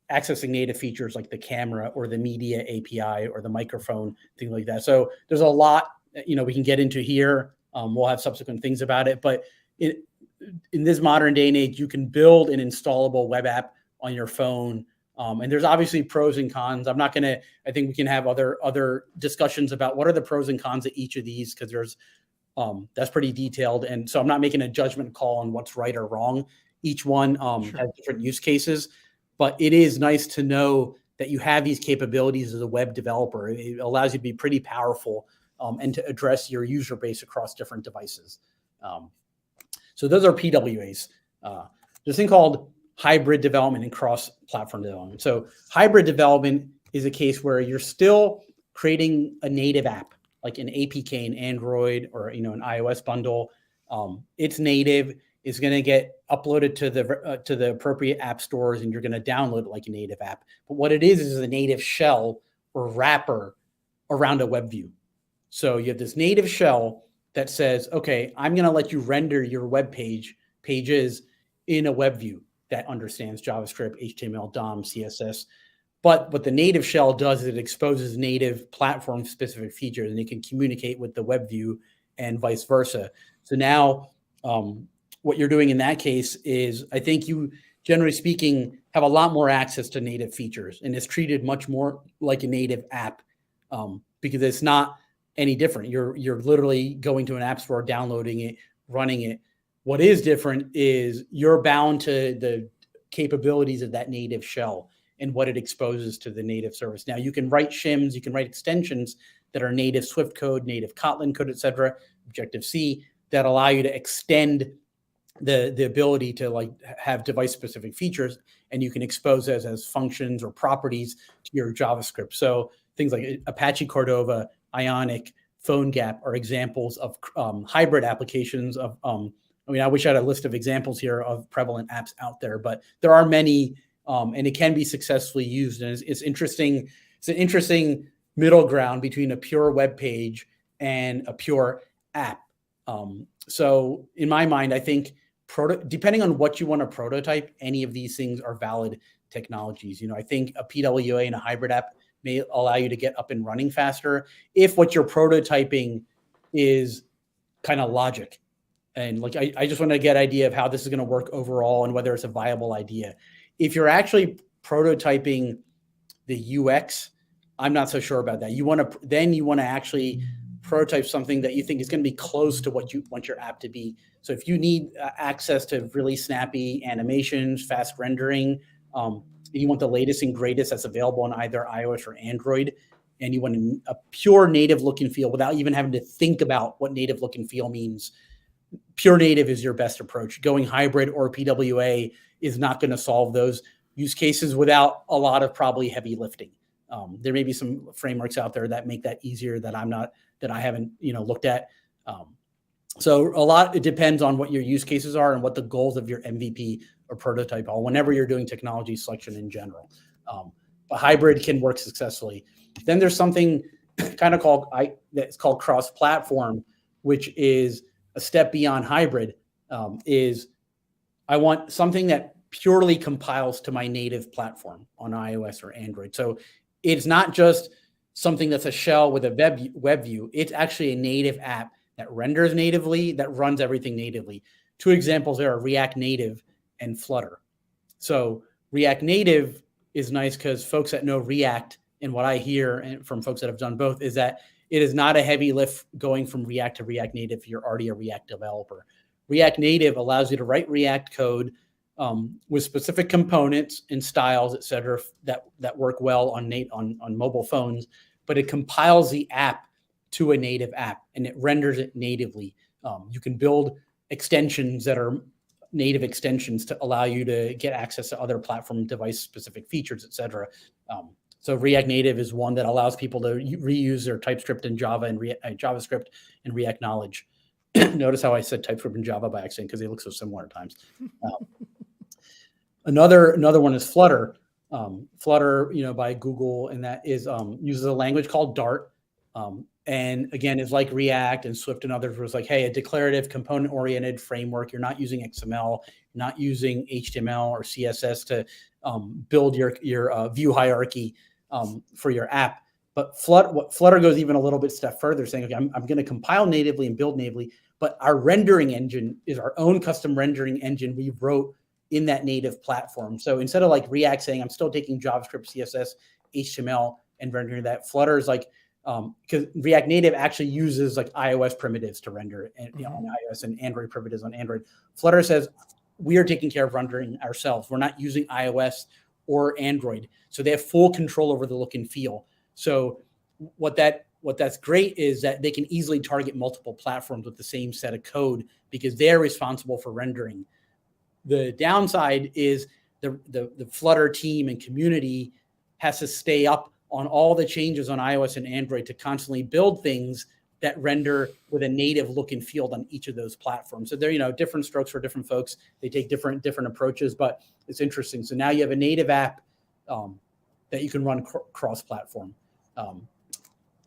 accessing native features like the camera or the media API or the microphone, things like that. So there's a lot, we can get into here. We'll have subsequent things about it, but in this modern day and age, you can build an installable web app on your phone. And there's obviously pros and cons. I think we can have other discussions about what are the pros and cons of each of these, because there's, that's pretty detailed. And so I'm not making a judgment call on what's right or wrong. Each one has different use cases, but it is nice to know that you have these capabilities as a web developer. It allows you to be pretty powerful and to address your user base across different devices. So those are PWAs. There's a thing called hybrid development and cross-platform development. So hybrid development is a case where you're still creating a native app, like an APK in Android or an iOS bundle. It's native. It's going to get uploaded to the appropriate app stores, and you're going to download it like a native app. But what it is a native shell or wrapper around a web view. So you have this native shell that says, okay, I'm going to let you render your web pages in a web view that understands JavaScript, HTML, DOM, CSS. But what the native shell does is it exposes native platform-specific features, and it can communicate with the web view and vice versa. So now what you're doing in that case is, I think you, generally speaking, have a lot more access to native features, and it's treated much more like a native app because it's not any different. You're literally going to an app store, downloading it, running it. What is different is you're bound to the capabilities of that native shell and what it exposes to the native service. Now you can write shims, you can write extensions that are native Swift code, native Kotlin code, et cetera, Objective-C, that allow you to extend the ability to like have device specific features, and you can expose those as functions or properties to your JavaScript. So things like Apache Cordova, Ionic, PhoneGap are examples of hybrid applications of, I mean, I wish I had a list of examples here of prevalent apps out there, but there are many, and it can be successfully used. And it's interesting. It's an interesting middle ground between a pure web page and a pure app. So in my mind, I think depending on what you want to prototype, any of these things are valid technologies. I think a PWA and a hybrid app may allow you to get up and running faster if what you're prototyping is kind of logic. And like, I just want to get an idea of how this is going to work overall and whether it's a viable idea. If you're actually prototyping the UX, I'm not so sure about that. You want to actually prototype something that you think is going to be close to what you want your app to be. So if you need access to really snappy animations, fast rendering, you want the latest and greatest that's available on either iOS or Android, and you want a pure native look and feel without even having to think about what native look and feel means, pure native is your best approach. Going hybrid or PWA is not going to solve those use cases without a lot of probably heavy lifting. There may be some frameworks out there that make that easier that I haven't looked at. So it depends on what your use cases are and what the goals of your MVP or prototype are whenever you're doing technology selection in general. But hybrid can work successfully. Then there's something kind of that's called cross-platform, which is a step beyond hybrid. Is I want something that purely compiles to my native platform on iOS or Android. So it's not just something that's a shell with a web view. It's actually a native app that renders natively, that runs everything natively. Two examples there are React Native and Flutter. So React Native is nice because folks that know React, and what I hear from folks that have done both, is that it is not a heavy lift going from React to React Native if you're already a React developer. React Native allows you to write React code with specific components and styles, et cetera, that work well on mobile phones, but it compiles the app to a native app and it renders it natively. You can build extensions that are native extensions to allow you to get access to other platform device specific features, et cetera. So React Native is one that allows people to reuse their TypeScript and Java and JavaScript and React knowledge. Notice how I said TypeScript and Java by accident because they look so similar at times. Another one is Flutter. Flutter, by Google, and that is uses a language called Dart. And again, it's like React and Swift and others, where it's like, hey, a declarative component-oriented framework. You're not using XML, you're not using HTML or CSS to build your view hierarchy for your app. But Flutter goes even a little bit step further, saying, okay, I'm going to compile natively and build natively, but our rendering engine is our own custom rendering engine we wrote in that native platform. So instead of like React saying, I'm still taking JavaScript, CSS, HTML, and rendering that, Flutter is like, because React Native actually uses like iOS primitives to render it, and on iOS, and Android primitives on Android. Flutter says we are taking care of rendering ourselves. We're not using iOS or Android, so they have full control over the look and feel. So what that's great is that they can easily target multiple platforms with the same set of code because they're responsible for rendering. The downside is the Flutter team and community has to stay up on all the changes on iOS and Android to constantly build things that render with a native look and feel on each of those platforms. So they're, different strokes for different folks. They take different approaches, but it's interesting. So now you have a native app that you can run cross-platform.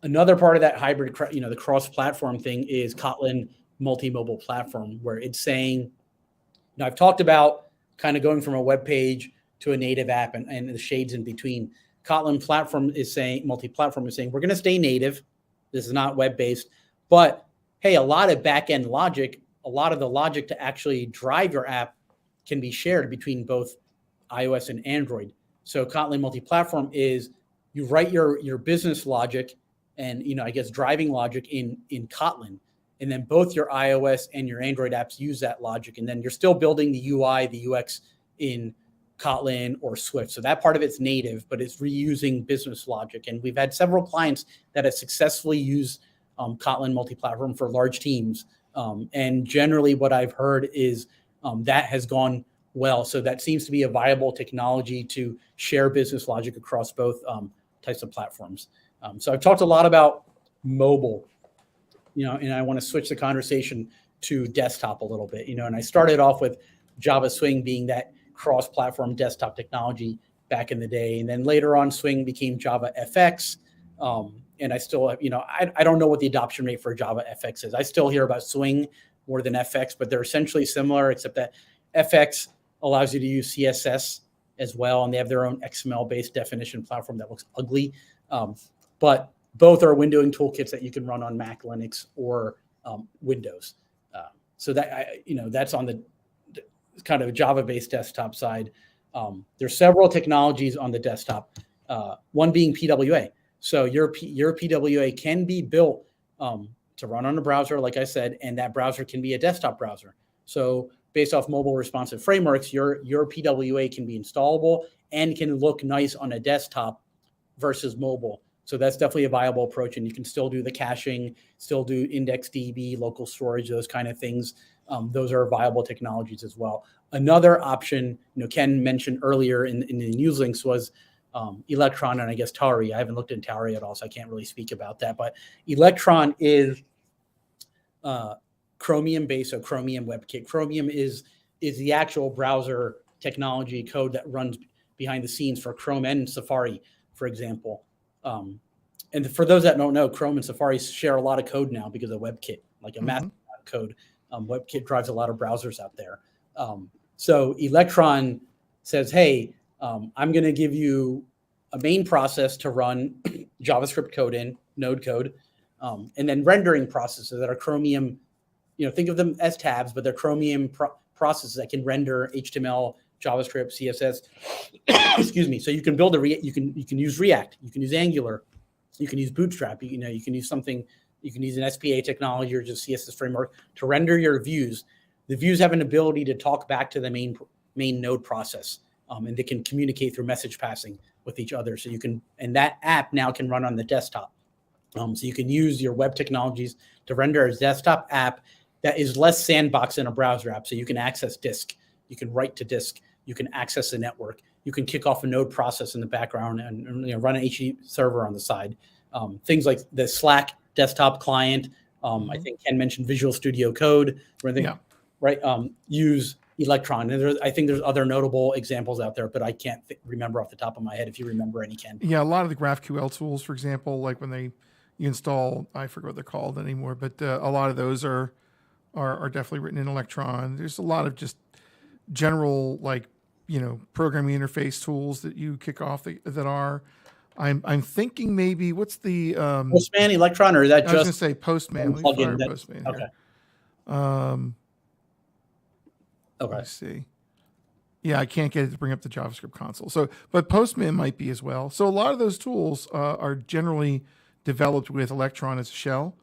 Another part of that hybrid, the cross-platform thing is Kotlin multi-mobile platform, where it's saying, I've talked about kind of going from a web page to a native app and the shades in between. Kotlin platform is saying, multi-platform is saying, we're going to stay native. This is not web-based, but hey, a lot of back-end logic, a lot of the logic to actually drive your app can be shared between both iOS and Android. So Kotlin multi-platform is you write your business logic and, I guess driving logic in Kotlin. And then both your iOS and your Android apps use that logic. And then you're still building the UI, the UX in Kotlin or Swift. So that part of it's native, but it's reusing business logic. And we've had several clients that have successfully used Kotlin multi-platform for large teams. And generally what I've heard is that has gone well. So that seems to be a viable technology to share business logic across both types of platforms. So I've talked a lot about mobile, and I want to switch the conversation to desktop a little bit, and I started off with Java Swing being that cross-platform desktop technology back in the day. And then later on, Swing became Java FX. And I still, I don't know what the adoption rate for Java FX is. I still hear about Swing more than FX, but they're essentially similar, except that FX allows you to use CSS as well. And they have their own XML-based definition platform that looks ugly. But both are windowing toolkits that you can run on Mac, Linux, or Windows. So that, that's on the kind of Java-based desktop side. There's several technologies on the desktop, one being PWA. So your PWA can be built to run on a browser, like I said, and that browser can be a desktop browser. So based off mobile responsive frameworks, your PWA can be installable and can look nice on a desktop versus mobile. So that's definitely a viable approach, and you can still do the caching, still do IndexedDB, local storage, those kind of things. Those are viable technologies as well. Another option, Ken mentioned earlier in the news links was Electron and I guess Tauri. I haven't looked at Tauri at all, so I can't really speak about that. But Electron is Chromium-based, so Chromium WebKit. Chromium is the actual browser technology code that runs behind the scenes for Chrome and Safari, for example. And for those that don't know, Chrome and Safari share a lot of code now because of WebKit, like a massive amount of code. WebKit drives a lot of browsers out there. So Electron says, hey, I'm going to give you a main process to run JavaScript code in, Node code, and then rendering processes that are Chromium. Think of them as tabs, but they're Chromium processes that can render HTML, JavaScript, CSS. Excuse me. So you can build you can use React, you can use Angular, you can use Bootstrap. You can use something. You can use an SPA technology or just CSS framework to render your views. The views have an ability to talk back to the main node process, and they can communicate through message passing with each other. So and that app now can run on the desktop. So you can use your web technologies to render a desktop app that is less sandbox than a browser app. So you can access disk, you can write to disk, you can access the network, you can kick off a node process in the background and run an HTTP server on the side. Things like the Slack desktop client. I think Ken mentioned Visual Studio Code, use Electron. And I think there's other notable examples out there, but I can't remember off the top of my head. If you remember any, Ken. Yeah, a lot of the GraphQL tools, for example, like when you install, I forget what they're called anymore, but a lot of those are definitely written in Electron. There's a lot of just general programming interface tools that you kick off that are. I'm thinking maybe what's the Postman Electron, or is that I was going to say Postman. Let me fire Postman here. Okay. Let's see. Yeah, I can't get it to bring up the JavaScript console. So, but Postman might be as well. So a lot of those tools are generally developed with Electron as a shell,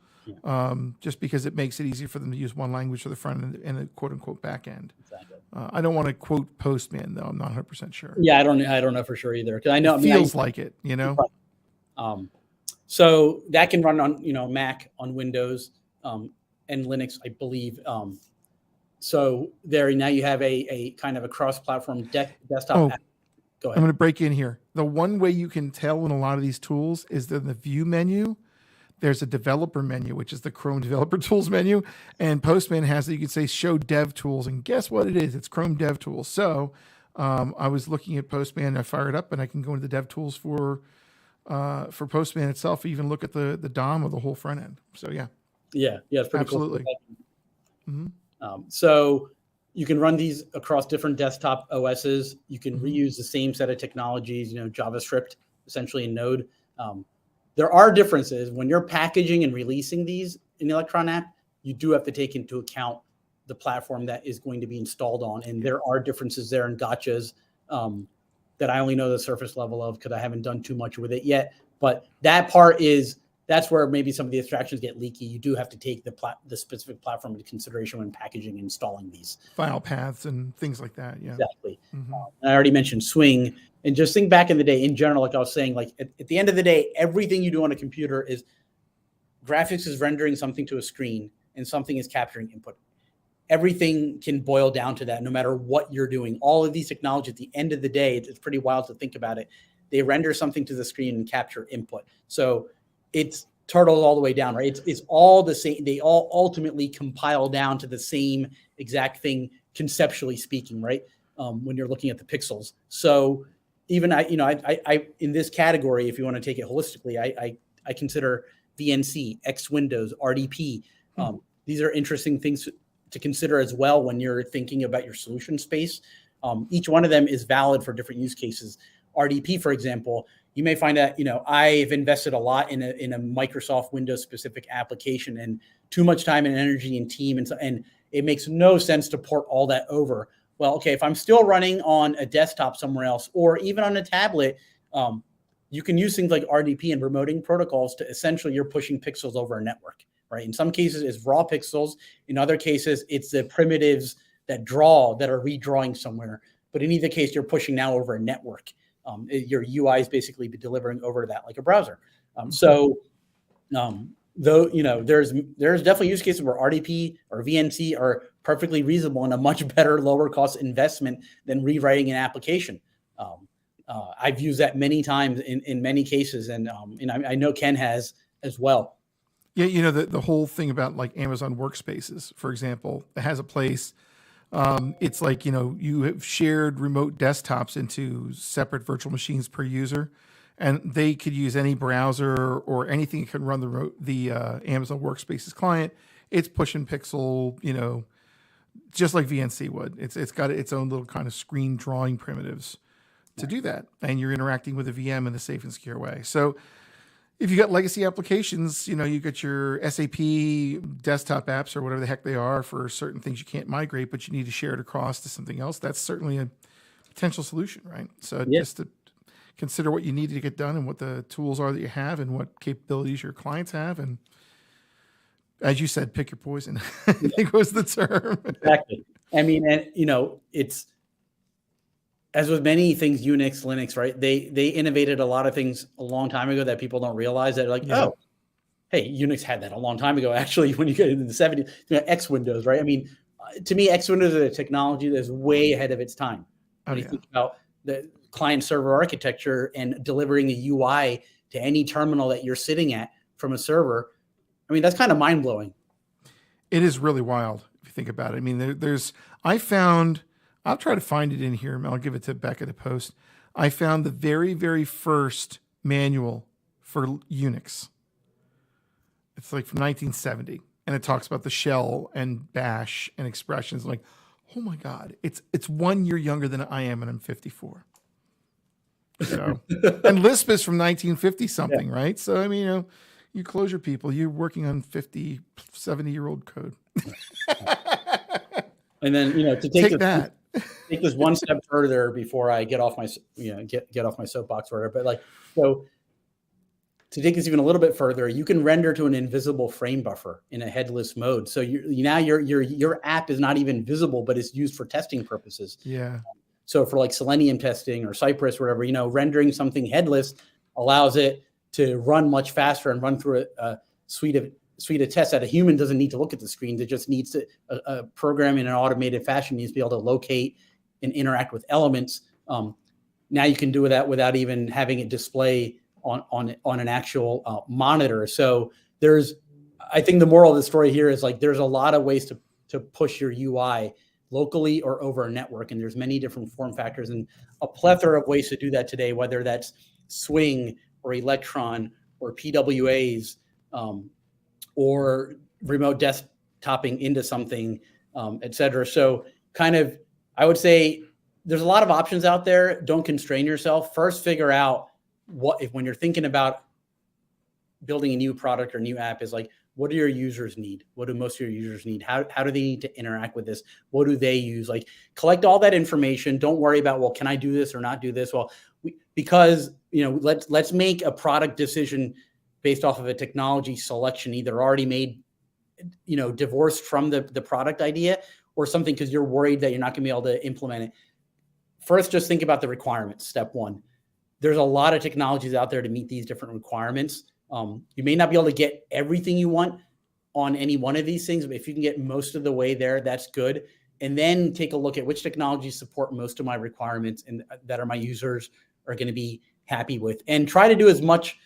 just because it makes it easier for them to use one language for the front end and the quote unquote back end. Exactly. I don't want to quote Postman though. I'm not 100% sure. Yeah, I don't know for sure either. Because I know it feels like it, So that can run on Mac, on Windows, and Linux, I believe. So now you have a kind of a cross-platform desktop app. Go ahead. I'm going to break in here. The one way you can tell in a lot of these tools is that in the view menu, there's a developer menu, which is the Chrome Developer Tools menu. And Postman has it. You can say show dev tools. And guess what it is? It's Chrome Dev Tools. So I was looking at Postman. I fired up and I can go into the dev tools for Postman itself, even look at the DOM of the whole front end. So yeah. Yeah. It's pretty absolutely cool. So you can run these across different desktop OSs. You can reuse the same set of technologies, JavaScript, essentially in Node. There are differences when you're packaging and releasing these in the Electron app. You do have to take into account the platform that is going to be installed on, and there are differences there and gotchas that I only know the surface level of because I haven't done too much with it yet. But that part is that's where maybe some of the abstractions get leaky. You do have to take the specific platform into consideration when packaging and installing these file paths and things like that. Yeah, exactly. I already mentioned Swing, and just think back in the day in general, like I was saying, like at the end of the day, everything you do on a computer is graphics is rendering something to a screen and something is capturing input. Everything can boil down to that no matter what you're doing. All of these technologies, at the end of the day, it's pretty wild to think about it. They render something to the screen and capture input. So it's turtles all the way down, right? It's all the same. They all ultimately compile down to the same exact thing, conceptually speaking, right? When you're looking at the pixels. So even I in this category, if you want to take it holistically, I consider VNC, X Windows, RDP. These are interesting things to consider as well when you're thinking about your solution space. Each one of them is valid for different use cases. RDP, for example, you may find that, I've invested a lot in a Microsoft Windows specific application and too much time and energy and team. And it makes no sense to port all that over. Well, okay, if I'm still running on a desktop somewhere else, or even on a tablet, you can use things like RDP and remoting protocols to essentially you're pushing pixels over a network, right? In some cases, it's raw pixels. In other cases, it's the primitives that are redrawing somewhere. But in either case, you're pushing now over a network. Your UI is basically delivering over that like a browser. Though there's definitely use cases where RDP or VNC are perfectly reasonable and a much better lower cost investment than rewriting an application. I've used that many times in many cases, and I know Ken has as well. Yeah, the whole thing about like Amazon Workspaces, for example, it has a place. It's like, you have shared remote desktops into separate virtual machines per user, and they could use any browser or anything that can run the Amazon Workspaces client. It's pushing pixel, just like VNC would. It's got its own little kind of screen drawing primitives to do that, and you're interacting with a VM in a safe and secure way. So if you got legacy applications, you got your SAP desktop apps or whatever the heck they are for certain things you can't migrate, but you need to share it across to something else. That's certainly a potential solution, right? So just to consider what you need to get done and what the tools are that you have and what capabilities your clients have. And as you said, pick your poison, I think was the term. Exactly. I mean, and it's, as with many things, Unix, Linux, right? They innovated a lot of things a long time ago that people don't realize that oh, hey, Unix had that a long time ago. Actually, when you get into the 70s, X Windows, right? I mean, to me, X Windows is a technology that's way ahead of its time. When you think about the client server architecture and delivering a UI to any terminal that you're sitting at from a server, I mean, that's kind of mind blowing. It is really wild if you think about it. I mean, I'll try to find it in here, and I'll give it to Becca to post. I found the very, very first manual for Unix. It's like from 1970, and it talks about the shell and bash and expressions. Like, oh my God, it's 1 year younger than I am, and I'm 54. So, and Lisp is from 1950 something, right? So, I mean, you close your people, you're working on 50, 70-year-old code. And then, to take that. Take this one step further before I get off my get off my soapbox or whatever. But so to take this even a little bit further, you can render to an invisible frame buffer in a headless mode. So now your app is not even visible, but it's used for testing purposes. Yeah. So for like Selenium testing or Cypress, or whatever, rendering something headless allows it to run much faster and run through a suite of tests that a human doesn't need to look at the screens. It just needs to a program in an automated fashion needs to be able to locate and interact with elements. Now you can do that without even having it display on an actual monitor. So I think the moral of the story here is like there's a lot of ways to push your UI locally or over a network, and there's many different form factors and a plethora of ways to do that today, whether that's Swing or Electron or PWAs. Or remote desktoping into something, et cetera. So I would say there's a lot of options out there. Don't constrain yourself. First, figure out when you're thinking about building a new product or new app is like, what do your users need? What do most of your users need? How do they need to interact with this? What do they use? Like, collect all that information. Don't worry about, well, can I do this or not do this? Well, because let's make a product decision based off of a technology selection, either already made, divorced from the product idea, or something because you're worried that you're not going to be able to implement it. First, just think about the requirements. Step one. There's a lot of technologies out there to meet these different requirements. You may not be able to get everything you want on any one of these things, but if you can get most of the way there, that's good. And then take a look at which technologies support most of my requirements and that are my users are going to be happy with. And try to do as much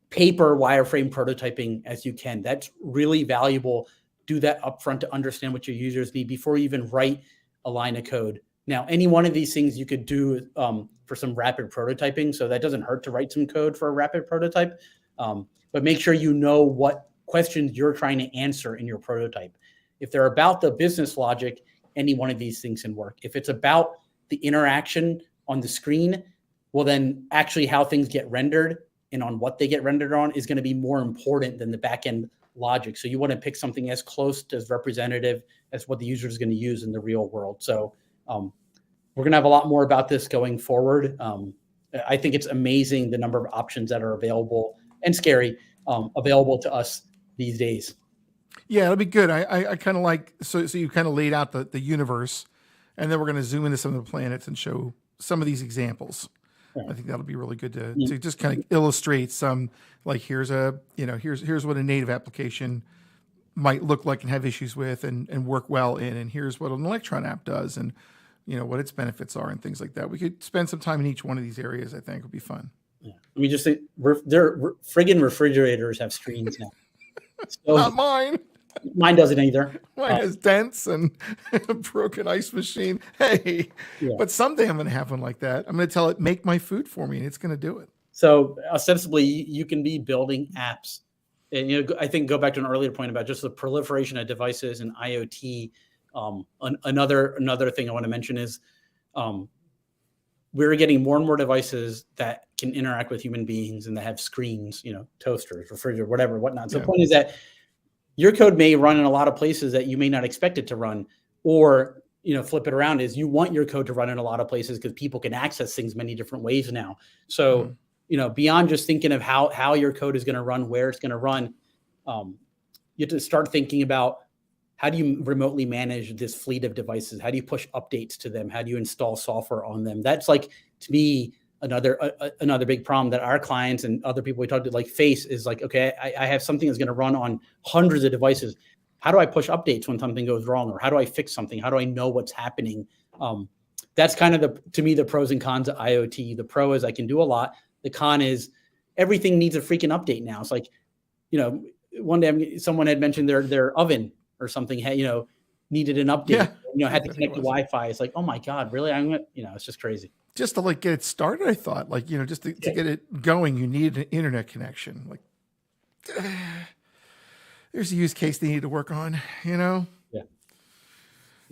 paper wireframe prototyping as you can. That's really valuable. Do that upfront to understand what your users need before you even write a line of code. Now, any one of these things you could do for some rapid prototyping. So that doesn't hurt to write some code for a rapid prototype. But make sure you know what questions you're trying to answer in your prototype. If they're about the business logic, any one of these things can work. If it's about the interaction on the screen, well, then actually how things get rendered and on what they get rendered on is going to be more important than the backend logic. So you want to pick something as close to as representative as what the user is going to use in the real world. So we're going to have a lot more about this going forward. I think it's amazing the number of options that are available and scary available to us these days. Yeah, it'll be good. I kind of like, so you kind of laid out the universe, and then we're going to zoom into some of the planets and show some of these examples. Yeah. I think that'll be really good to just kind of illustrate some, like here's what a native application might look like and have issues with and work well in, and here's what an Electron app does and what its benefits are and things like that. We could spend some time in each one of these areas. I think would be fun. Yeah. I mean, just friggin' refrigerators have screens now. So, not mine. Mine doesn't either. Mine has dents and a broken ice machine. Hey, but someday I'm going to have one like that. I'm going to tell it, make my food for me, and it's going to do it. So ostensibly, you can be building apps. And, I think go back to an earlier point about just the proliferation of devices and IoT. Another thing I want to mention is we're getting more and more devices that can interact with human beings and that have screens, toasters, refrigerator, whatnot. So the point is that your code may run in a lot of places that you may not expect it to run, or, flip it around is you want your code to run in a lot of places because people can access things many different ways now. So, beyond just thinking of how your code is going to run, where it's going to run, you have to start thinking about how do you remotely manage this fleet of devices? How do you push updates to them? How do you install software on them? That's like, to me, another big problem that our clients and other people we talk to, like face, is like, okay, I have something that's going to run on hundreds of devices. How do I push updates when something goes wrong? Or how do I fix something? How do I know what's happening? That's kind of to me, the pros and cons of IoT. The pro is I can do a lot. The con is everything needs a freaking update now. It's like, one day someone had mentioned their oven or something, needed an update, had to connect to Wi-Fi. It's like, oh my God, really? It's just crazy. Just to get it started, I thought, just to get it going, you need an internet connection. There's a use case they need to work on, Yeah.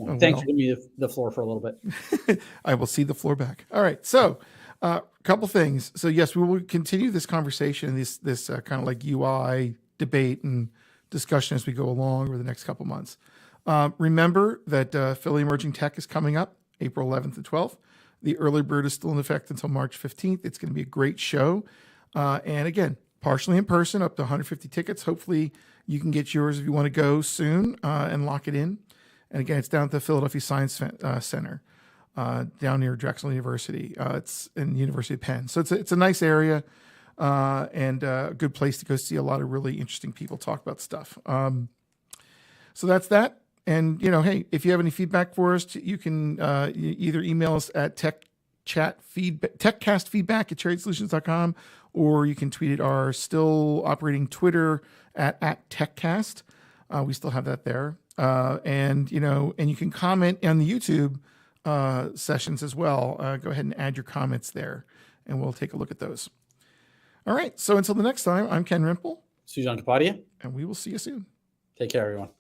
Oh, thanks for giving me the floor for a little bit. I will see the floor back. All right. So a couple things. So yes, we will continue this conversation, this kind of UI debate and discussion as we go along over the next couple months. Remember that Philly Emerging Tech is coming up April 11th and 12th. The early bird is still in effect until March 15th. It's going to be a great show. And again, partially in person, up to 150 tickets. Hopefully you can get yours if you want to go soon and lock it in. And again, it's down at the Philadelphia Science Center down near Drexel University. It's in the University of Penn. So it's a nice area and a good place to go see a lot of really interesting people talk about stuff. So that's that. And, hey, if you have any feedback for us, you can either email us at techcastfeedback@cherrysolutions.com, or you can tweet at our still operating Twitter at TechCast. We still have that there. And you can comment on the YouTube sessions as well. Go ahead and add your comments there, and we'll take a look at those. All right. So until the next time, I'm Ken Rimple. Sujan Kapadia. And we will see you soon. Take care, everyone.